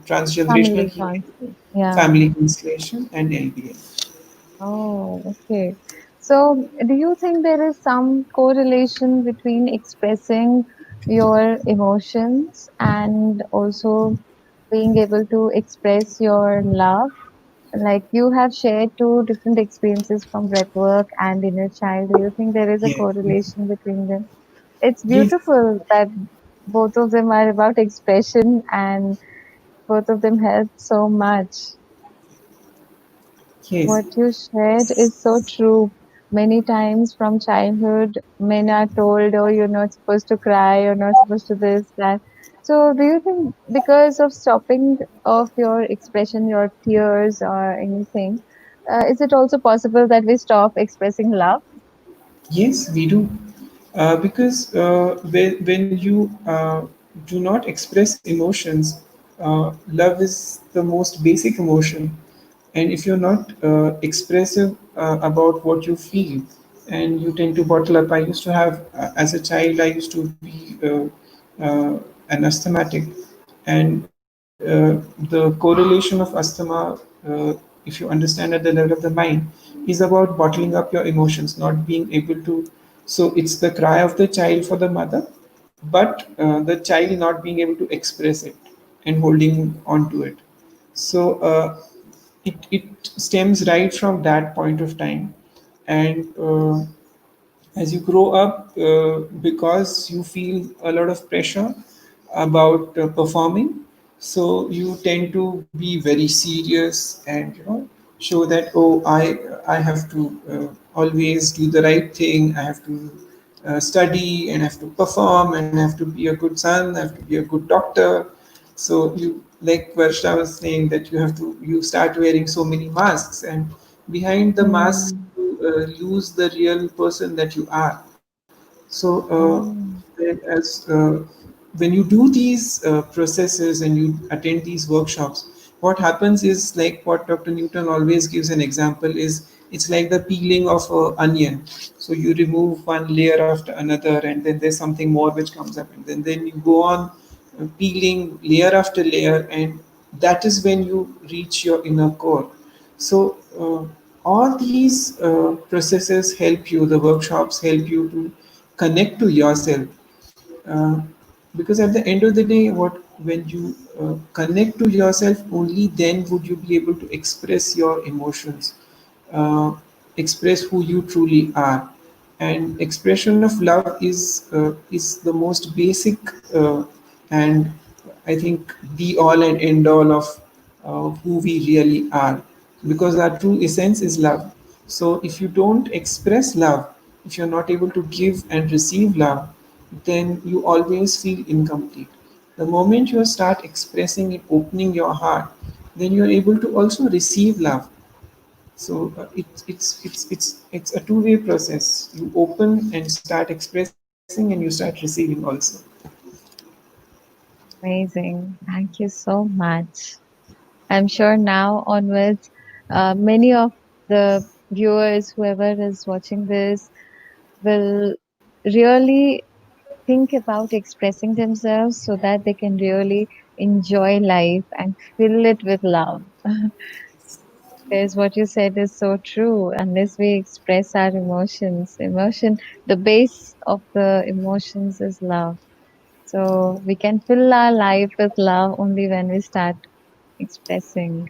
transgenerational family healing, constant. Yeah. family constellation, and LBL. Oh, okay. So, do you think there is some correlation between expressing your emotions and also being able to express your love? Like you have shared two different experiences from breathwork and inner child. Do you think there is a Yeah. correlation between them? It's Yes. beautiful that both of them are about expression and both of them help so much. Yes. What you shared is so true. Many times from childhood, men are told, oh, you're not supposed to cry, you're not supposed to this, that. So, do you think because of stopping of your expression, your tears or anything, is it also possible that we stop expressing love? Yes, we do. Because when you do not express emotions, love is the most basic emotion. And if you're not expressive about what you feel, and you tend to bottle up, I used to have, as a child, I used to be an asthmatic. And the correlation of asthma, if you understand at the level of the mind, is about bottling up your emotions, not being able to. So it's the cry of the child for the mother, but the child not being able to express it and holding on to it. So it stems right from that point of time. And as you grow up, because you feel a lot of pressure about performing, so you tend to be very serious, and show that, oh, I have to always do the right thing, I have to study and have to perform and have to be a good son, have to be a good doctor. So you, like Varsha was saying, that you start wearing so many masks, and behind the mask Mm. you lose the real person that you are. So Oh, then when you do these processes and you attend these workshops, what happens is, like what Dr. Newton always gives an example is, it's like the peeling of an onion. So you remove one layer after another, and then there's something more which comes up, and then you go on peeling layer after layer, and that is when you reach your inner core. So all these processes help you, the workshops help you to connect to yourself. uh, because at the end of the day, what when you connect to yourself, only then would you be able to express your emotions, uh, express who you truly are. And expression of love is the most basic, and I think the all and end all of who we really are, because our true essence is love. So if you don't express love, if you're not able to give and receive love, then you always feel incomplete. The moment you start expressing it, opening your heart, then you're able to also receive love. So it's a two-way process. You open and start expressing, and you start receiving also. amazing. Thank you so much. I'm sure now onwards, many of the viewers, whoever is watching this, will really think about expressing themselves so that they can really enjoy life and fill it with love. Because what you said is so true. Unless we express our the base of the emotions is love. So we can fill our life with love only when we start expressing.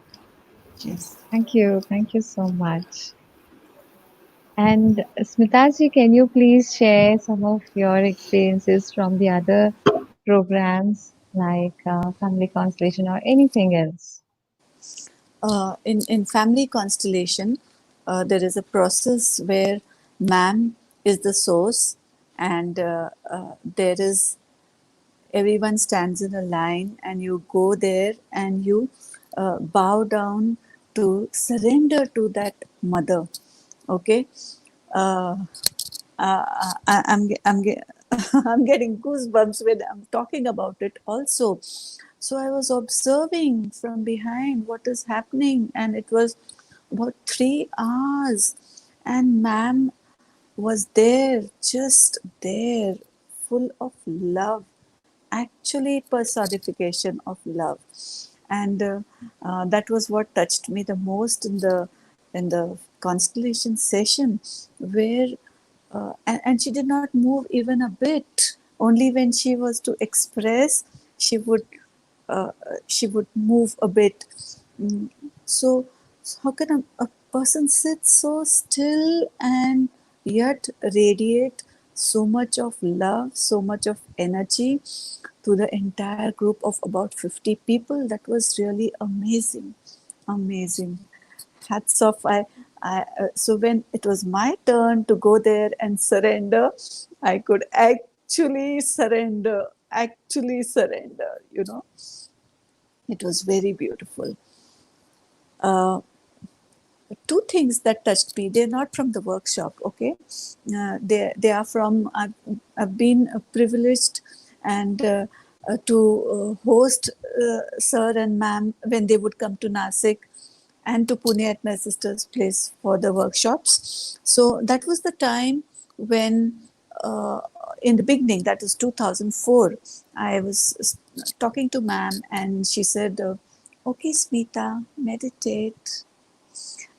Yes. Thank you so much. And Smitaji, can you please share some of your experiences from the other programs like family constellation or anything else? In family constellation, there is a process where ma'am is the source, and there is everyone stands in a line, and you go there and you bow down to surrender to that mother. Okay. uh, I'm getting goosebumps when I'm talking about it also. So I was observing from behind what is happening, and it was about 3 hours, and ma'am was there, just there, full of love, actually personification of love. And that was what touched me the most in the constellation session, where and she did not move even a bit. Only when she was to express, she would uh, she would move a bit. Mm, so how can a person sit so still and yet radiate so much of love, so much of energy to the entire group of about 50 people? That was really amazing, amazing. Hats off. So when it was my turn to go there and surrender, I could actually surrender. It was very beautiful. Uh, Two things that touched me. They're not from the workshop, okay? They are from. I've been privileged and to host sir and ma'am when they would come to Nasik and to Pune at my sister's place for the workshops. So that was the time when, uh, in the beginning, that is 2004, I was talking to ma'am, and she said, "Okay, Smita, meditate."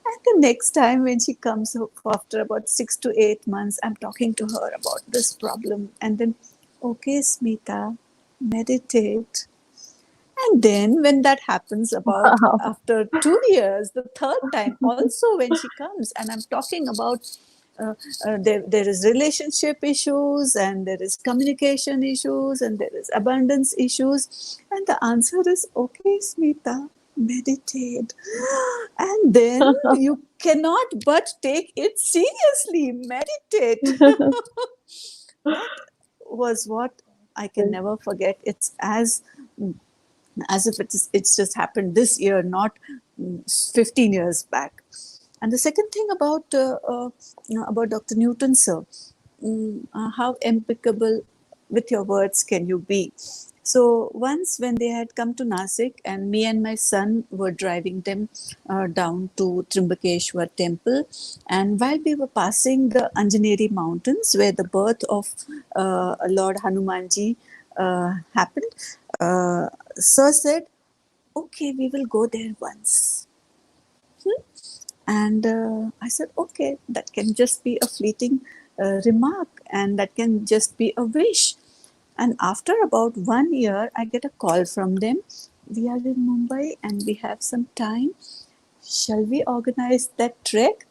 And the next time when she comes after about 6 to 8 months, I'm talking to her about this problem. And then, okay, Smita, meditate. And then when that happens about Wow. after 2 years, the third time also when she comes and I'm talking about there is relationship issues, and there is communication issues, and there is abundance issues. And the answer is, okay, Smita, meditate. And then you cannot but take it seriously, meditate. That was what I can never forget. It's as if it's just happened this year, not 15 years back. And the second thing about Dr. Newton, sir, how impeccable with your words can you be? So once when they had come to Nasik, and me and my son were driving them down to Trimbakeshwar temple, and while we were passing the Anjaneri mountains where the birth of Lord Hanumanji happened, Sir said, "Okay, we will go there once." And I said, "Okay, that can just be a fleeting remark, and that can just be a wish." And after about 1 year, I get a call from them. "We are in Mumbai and we have some time. Shall we organize that trek?"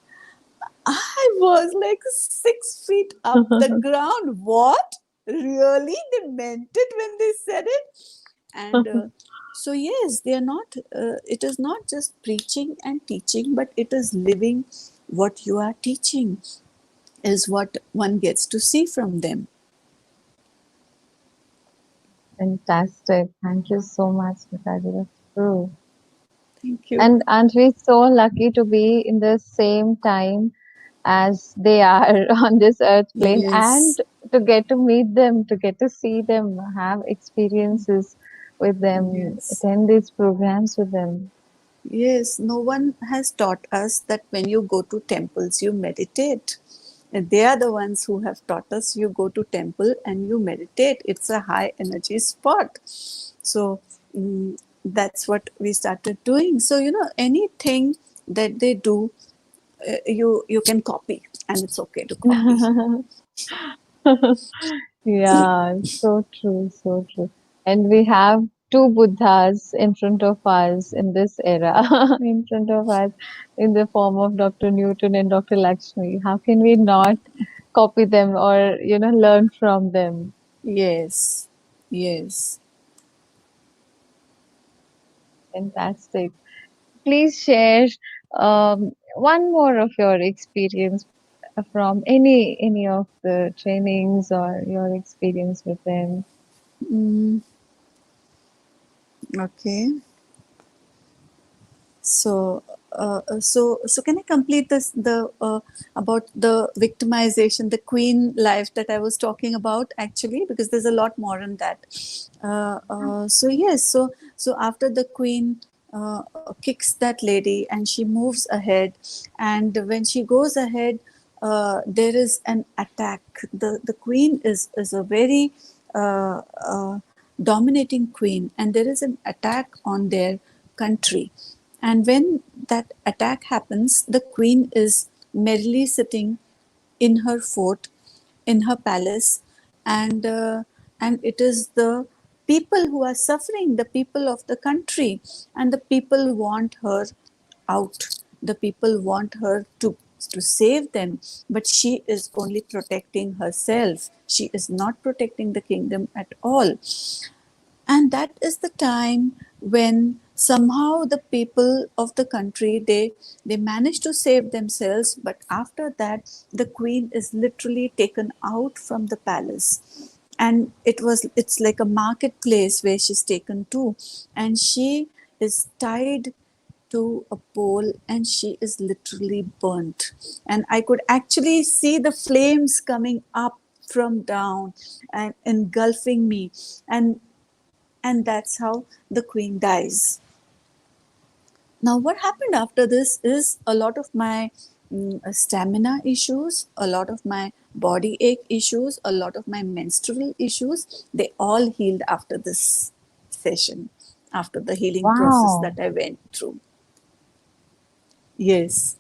I was like 6 feet up the ground. What? Really? They meant it when they said it? And so, yes, they are not, it is not just preaching and teaching, but it is living what you are teaching, is what one gets to see from them. Fantastic. Thank you so much, Mitaji. That's true. Thank you. And aren't we so lucky to be in the same time as they are on this earth plane, and Yes, to get to meet them, to get to see them, have experiences with them, yes. attend these programs with them. Yes, no one has taught us that when you go to temples, you meditate. And they are the ones who have taught us you go to temple and you meditate. It's a high energy spot. So that's what we started doing. So, anything that they do, you can copy, and it's okay to copy. Yeah, so true, so true. And we have two Buddhas in front of us in this era, in front of us in the form of Dr. Newton and Dr. Lakshmi. How can we not copy them or, learn from them? Yes, yes. Fantastic. Please share one more of your experience from any of the trainings or your experience with them. Mm, okay. So, so can I complete this the about the victimization, the queen life that I was talking about actually, because there's a lot more in that. So yes, so after the queen kicks that lady and she moves ahead, and when she goes ahead, there is an attack. The queen is a very dominating queen, and there is an attack on their country. And when that attack happens, the queen is merrily sitting in her fort, in her palace, and it is the people who are suffering, the people of the country, and the people want her out. The people want her to save them, but she is only protecting herself. She is not protecting the kingdom at all. And that is the time when somehow the people of the country, they manage to save themselves, but after that the queen is literally taken out from the palace, and it's like a marketplace where she's taken to, and she is tied to a pole, and she is literally burnt, and I could actually see the flames coming up from down and engulfing me, and that's how the queen dies. Now, what happened after this is a lot of my stamina issues, a lot of my body ache issues, a lot of my menstrual issues, they all healed after this session, after the healing process Wow. that I went through. Yes.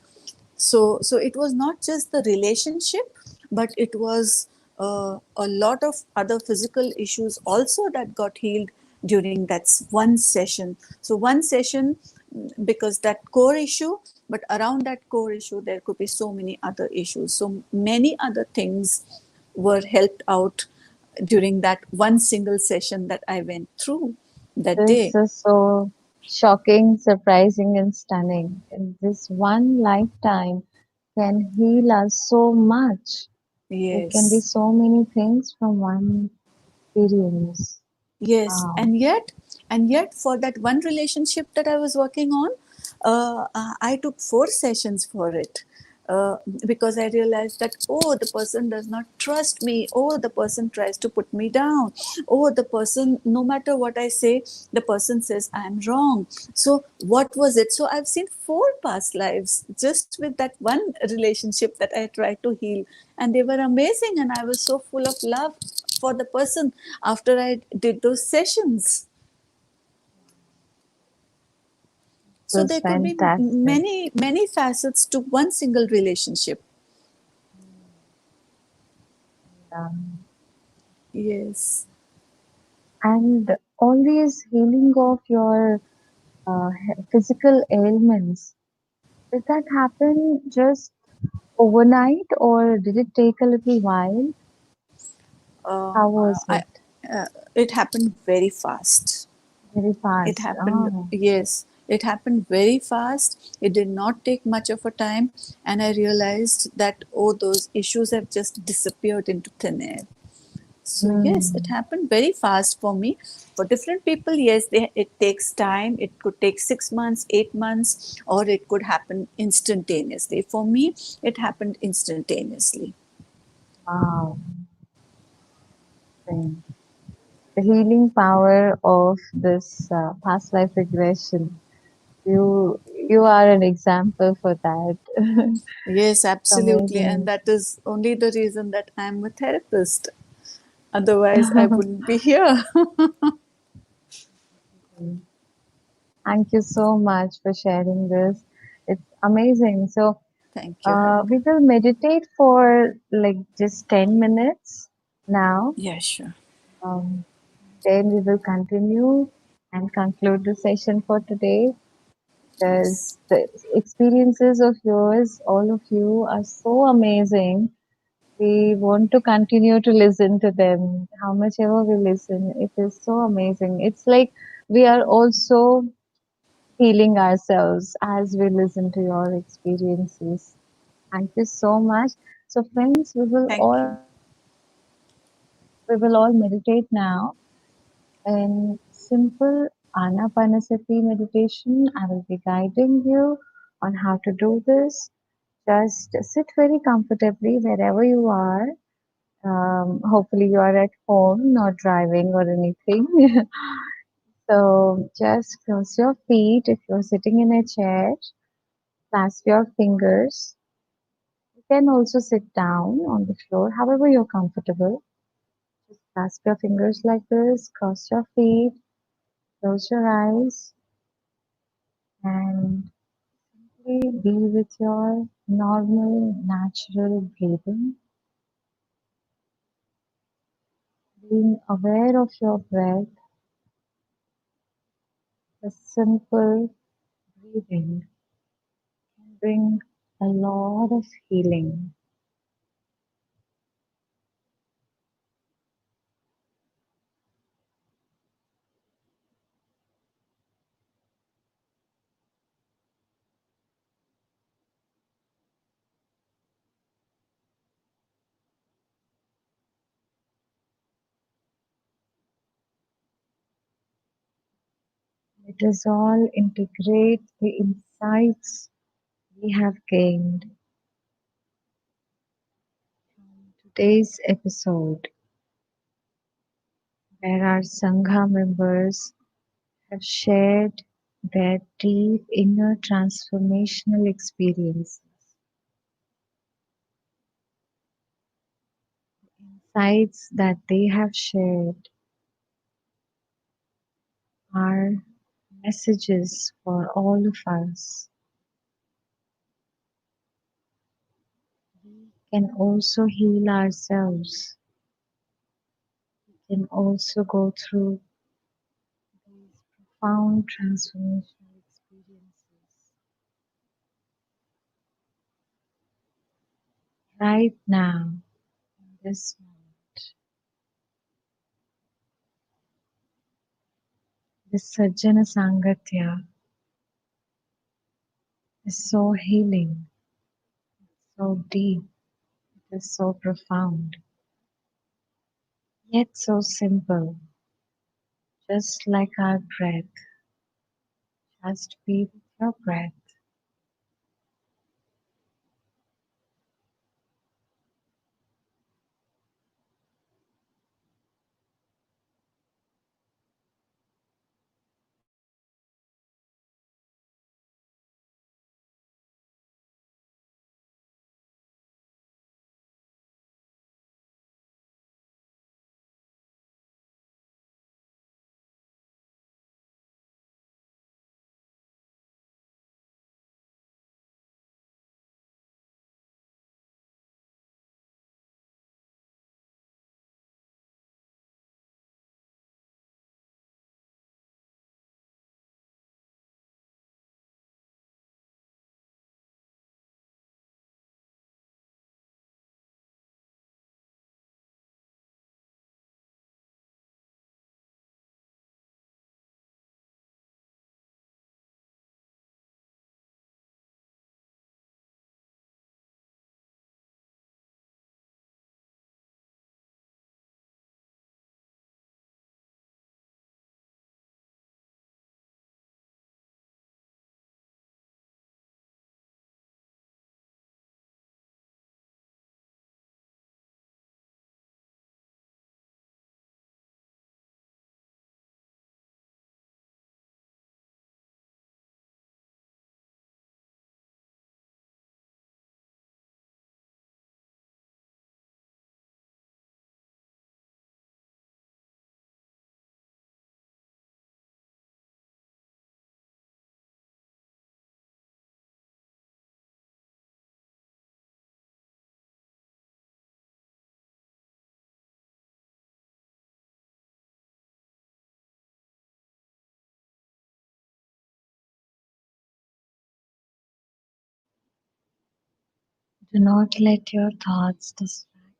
So it was not just the relationship, but it was a lot of other physical issues also that got healed during that one session. So one session, because that core issue, but around that core issue there could be so many other issues, so many other things were helped out during that one single session that I went through that This day. is so shocking, surprising, and stunning. And this one lifetime can heal us so much. There can be Yes. so many things from one experience. Yes, Wow. and yet, for that one relationship that I was working on, I took 4 sessions for it. Uh, because I realized that, oh, the person does not trust me. Oh, the person tries to put me down. Oh, the person, no matter what I say, the person says I'm wrong. So, what was it? So, I've seen 4 past lives just with that one relationship that I tried to heal, and they were amazing, and I was so full of love for the person after I did those sessions. So This is there could be fantastic. many facets to one single relationship. Yeah. Yes. And all these healing of your physical ailments, did that happen just overnight or did it take a little while? Uh, How was I, it? it happened very fast. Very It fast. happened, Oh. yes, it happened very fast. It did not take much of a time. And I realized that, oh, those issues have just disappeared into thin air. So yes, it Mm. happened very fast for me. For different people, yes, it takes time. It could take 6 months, 8 months, or it could happen instantaneously. For me, it happened instantaneously. Wow. Thing. The healing power of this past life regression. You are an example for that. Yes, It's absolutely, and amazing. that is only the reason that I'm a therapist. Otherwise, I wouldn't be here. Thank you so much for sharing this. It's amazing. So, Thank you, we Helga. will meditate for like just 10 minutes now. Yeah, sure. Um, then we will continue and conclude the session for today because Yes. the experiences of yours, all of you, are so amazing. We want to continue to listen to them. How much ever we listen, it is so amazing. It's like we are also healing ourselves as we listen to your experiences. Thank you so much. So, friends, Thank you. we will all meditate now in simple Anapanasati meditation. I will be guiding you on how to do this. Just sit very comfortably wherever you are. Hopefully, you are at home, not driving or anything. So, just close your feet if you're sitting in a chair. Clasp your fingers. You can also sit down on the floor, however you're comfortable. Just clasp your fingers like this, cross your feet, close your eyes, and simply be with your normal, natural breathing. Being aware of your breath, the simple breathing can bring a lot of healing. Let us all integrate the insights we have gained from today's episode, where our Sangha members have shared their deep inner transformational experiences. Insights that they have shared are messages for all of us. We can also heal ourselves. We can also go through these profound transformational experiences right now, in this moment. This Sajjana Sangatya is so healing, so deep. is so profound, yet so simple, just like our breath. Just be with your breath. Do not let your thoughts distract.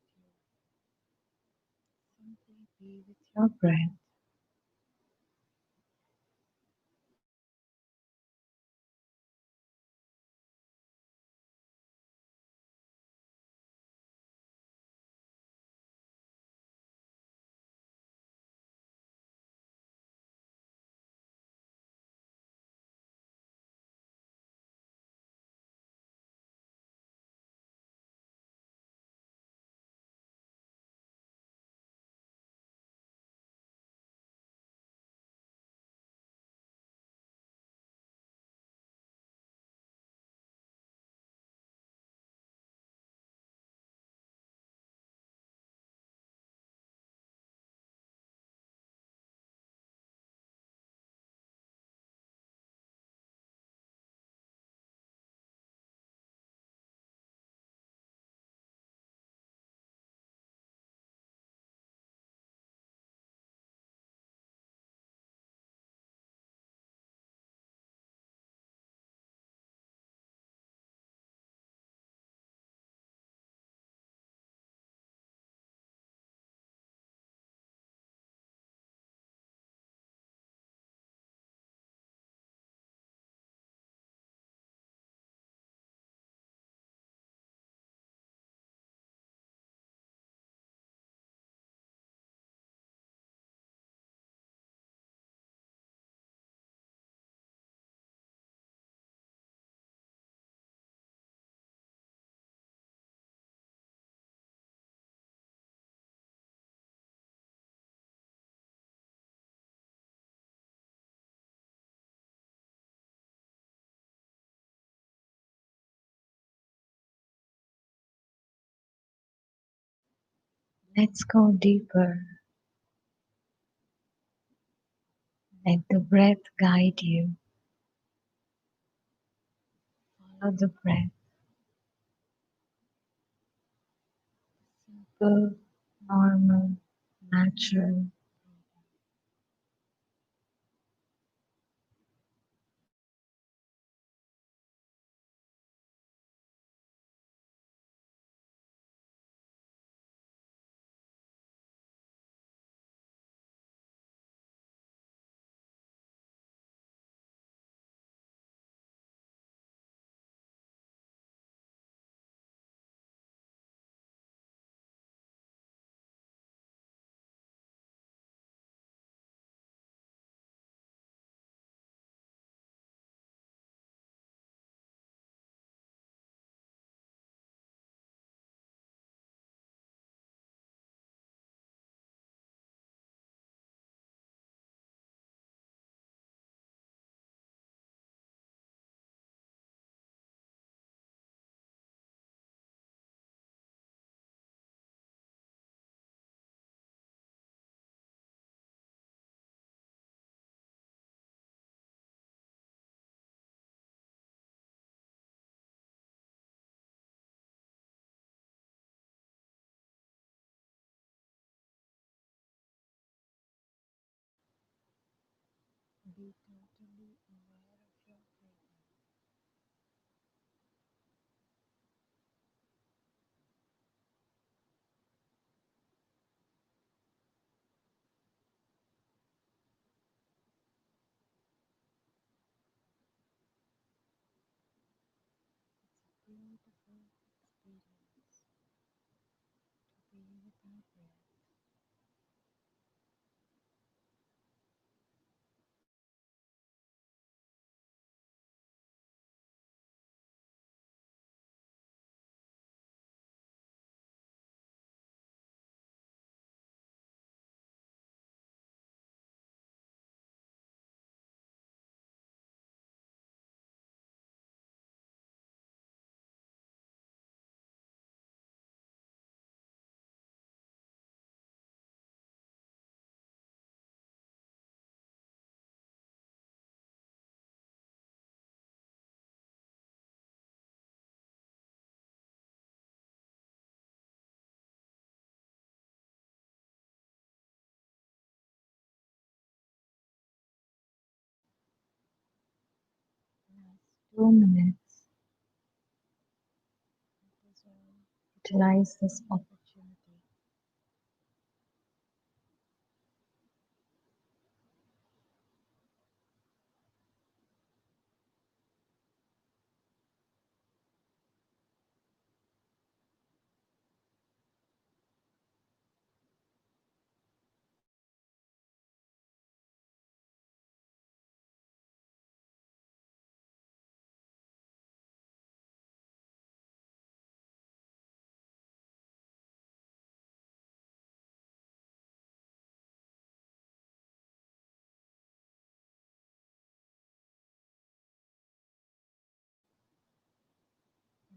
Simply be with your breath. Let's go deeper. Let the breath guide you. Follow the breath. Simple, normal, natural. 2 minutes. Utilize this opportunity.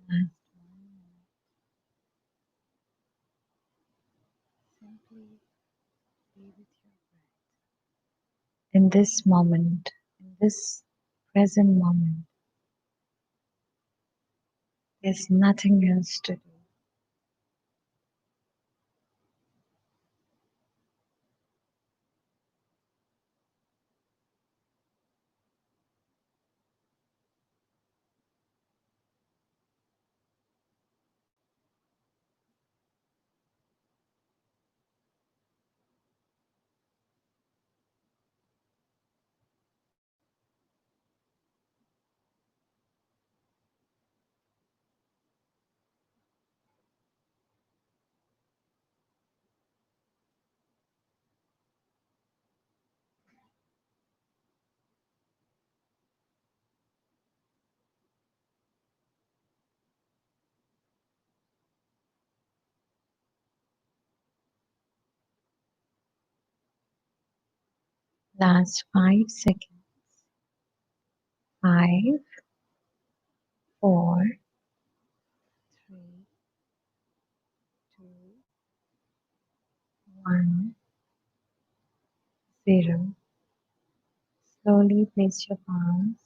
Last 1 minute. Simply be with your breath. In this moment, in this present moment, there's nothing else to do. Last 5 seconds. 5, 4, 3, 2, 1, 0. Slowly place your palms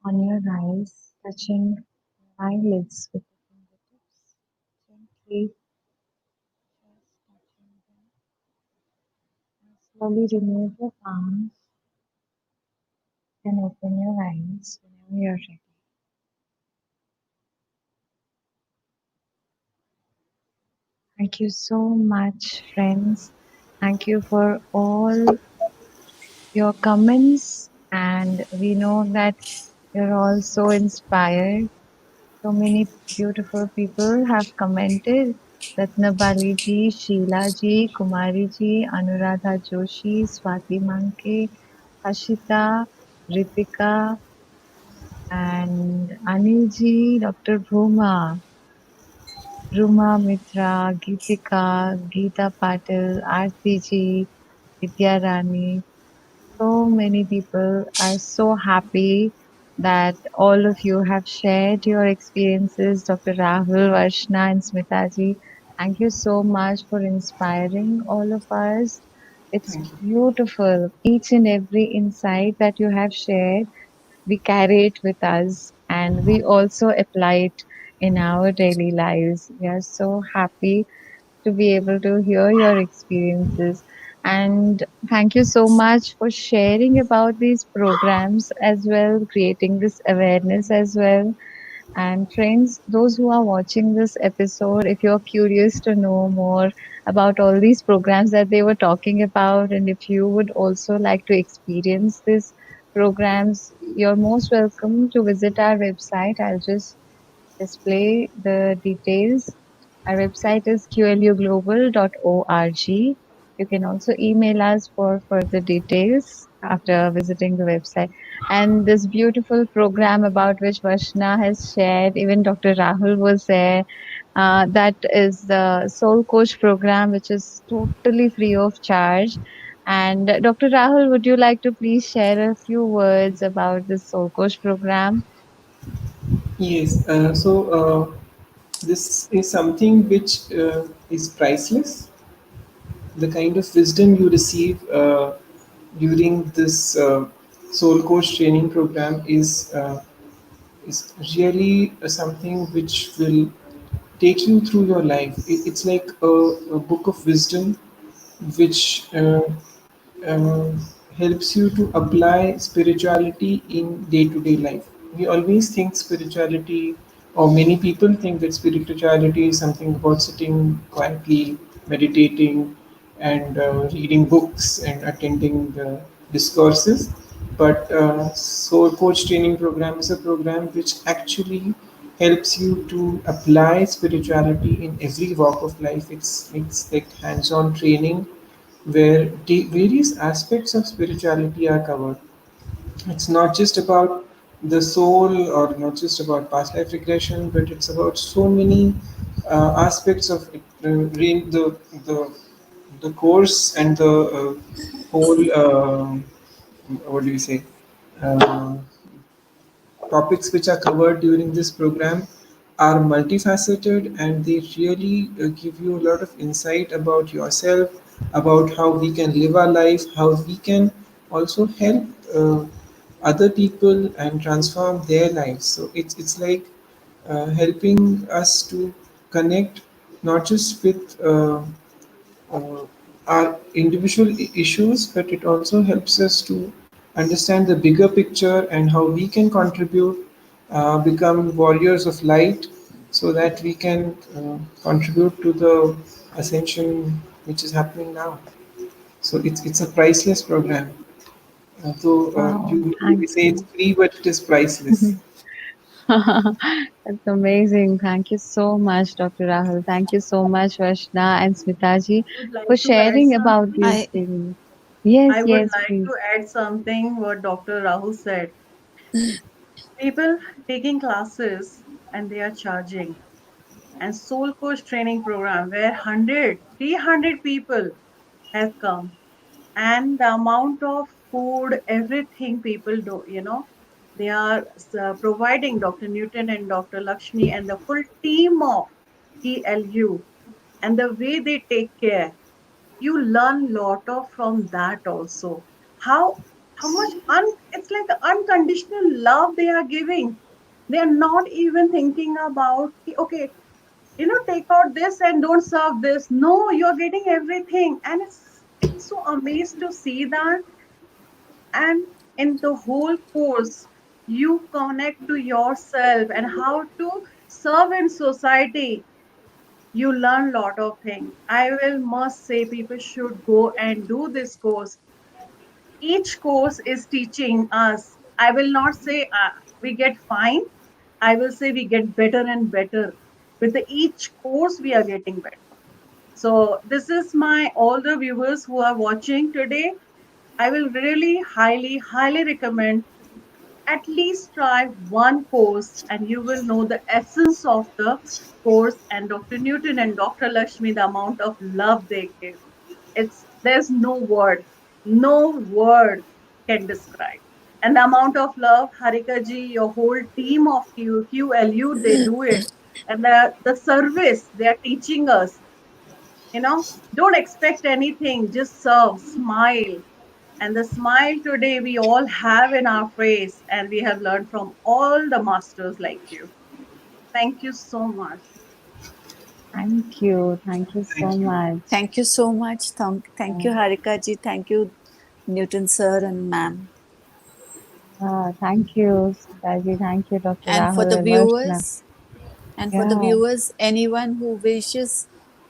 on your eyes, touching your eyelids with the fingertips. Gently just touching them. Now slowly remove your palms and open your eyes whenever you're ready. Thank you so much, friends. Thank you for all your comments, and we know that you're all so inspired. So many beautiful people have commented. Ratnabali ji, Sheila ji, Kumari ji, Anuradha Joshi, Swati Manke, Hashita, Ritika, and Anil ji, Dr. Bhuma, Ruma Mitra, Geetika, Geeta Patil, Aarti ji, Vidya Rani. So many people are so happy that all of you have shared your experiences. Dr. Rahul, Varshna, and Smitaji, thank you so much for inspiring all of us. It's Thank you. beautiful. Each and every insight that you have shared, we carry it with us and we also apply it in our daily lives. We are so happy to be able to hear your experiences. And thank you so much for sharing about these programs as well, creating this awareness as well. And friends, those who are watching this episode, if you're curious to know more about all these programs that they were talking about, and if you would also like to experience these programs, you're most welcome to visit our website. I'll just display the details. Our website is qluglobal.org. You can also email us for further details after visiting the website. And this beautiful program about which Vashna has shared, even Dr. Rahul was there. That is the Soul Coach program, which is totally free of charge. And Dr. Rahul, would you like to please share a few words about this Soul Coach program? Yes. This is something which is priceless. The kind of wisdom you receive during this soul coach training program is really something which will take you through your life. It's like a book of wisdom which uh, helps you to apply spirituality in day to day life. We always think spirituality, or many people think that spirituality is something about sitting quietly, meditating, and reading books and attending the discourses. But Soul Coach Training Program is a program which actually helps you to apply spirituality in every walk of life. It's like hands-on training where various aspects of spirituality are covered. It's not just about the soul or not just about past life regression, but it's about so many aspects of it. The the course and the whole what do you say uh, topics which are covered during this program are multifaceted, and they really give you a lot of insight about yourself, about how we can live our life, how we can also help other people and transform their lives. So it's like helping us to connect not just with uh, our individual issues, but it also helps us to understand the bigger picture and how we can contribute, become warriors of light, so that we can contribute to the ascension which is happening now. So it's a priceless program. Though Wow, you thank may say it's you. free, but it is priceless. That's amazing. Thank you so much, Dr. Rahul. Thank you so much, Vashna and Smitaji, I would for like to add sharing about something. these I things. Yes, I would yes, like please. to add something what Dr. Rahul said. People taking classes and they are charging. And Soul Coach training program where 100, 300 people has come. And the amount of food, everything people do, they are providing Dr. Newton and Dr. Lakshmi and the full team of QLU, and the way they take care, you learn lot of from that also. How much it's like unconditional love they are giving. They are not even thinking about, okay, take out this and don't serve this. No, you're getting everything, and it's so amazed to see that. And in the whole course, you connect to yourself and how to serve in society. You learn lot of things. I will must say people should go and do this course. Each course is teaching us. I will not say we get fine. I will say we get better and better. With each course, we are getting better. So this is my all the viewers who are watching today. I will really highly, highly recommend at least try one course and you will know the essence of the course. And Dr. Newton and Dr. Lakshmi, the amount of love they give. There's no word can describe. And the amount of love, Harika ji, your whole team of QLU, they do it. And the service they are teaching us, don't expect anything, just serve, smile. And the smile today we all have in our face, and we have learned from all the masters like you. Thank you so much. Thank you. Thank you so Thank you. much. Thank you so much. Thank you, Harika ji. Thank you, Newton sir and ma'am. Thank you, Sridevi. Thank you, Dr. And for Rahul the and Varshna. viewers, and for the Yeah, viewers, anyone who wishes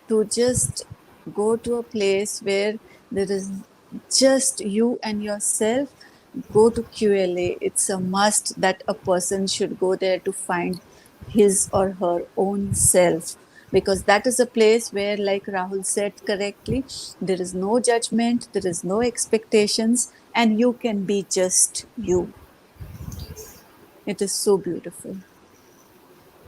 to just go to a place where there is just you and yourself, go to QLA. It's a must that a person should go there to find his or her own self, because that is a place where, like Rahul said correctly, there is no judgment, there is no expectations, and you can be just you. It is so beautiful.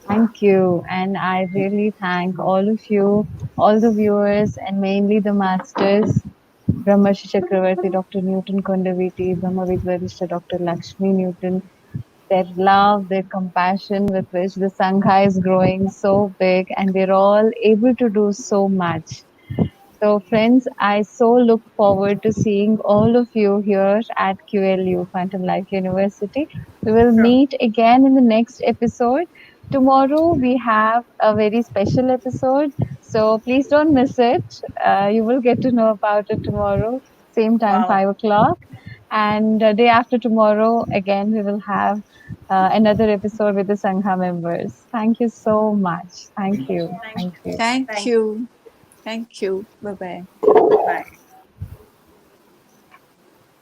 thank you. And I really thank all of you, all the viewers, and mainly the masters, Brahmarshi Chakravarti, Dr. Newton Kondaviti, Brahmavidvarishta, Dr. Lakshmi Newton, their love, their compassion with which the Sangha is growing so big, and we're all able to do so much. So, friends, I so look forward to seeing all of you here at QLU, Quantum Life University. We will Sure. meet again in the next episode. Tomorrow, we have a very special episode. So, please don't miss it. You will get to know about it tomorrow, same time, Wow. 5 o'clock. And day after tomorrow, again, we will have another episode with the Sangha members. Thank you so much. Thank Thank you. you. Thank Thank you. Thank thank you. you. Thank you. Bye bye. Bye.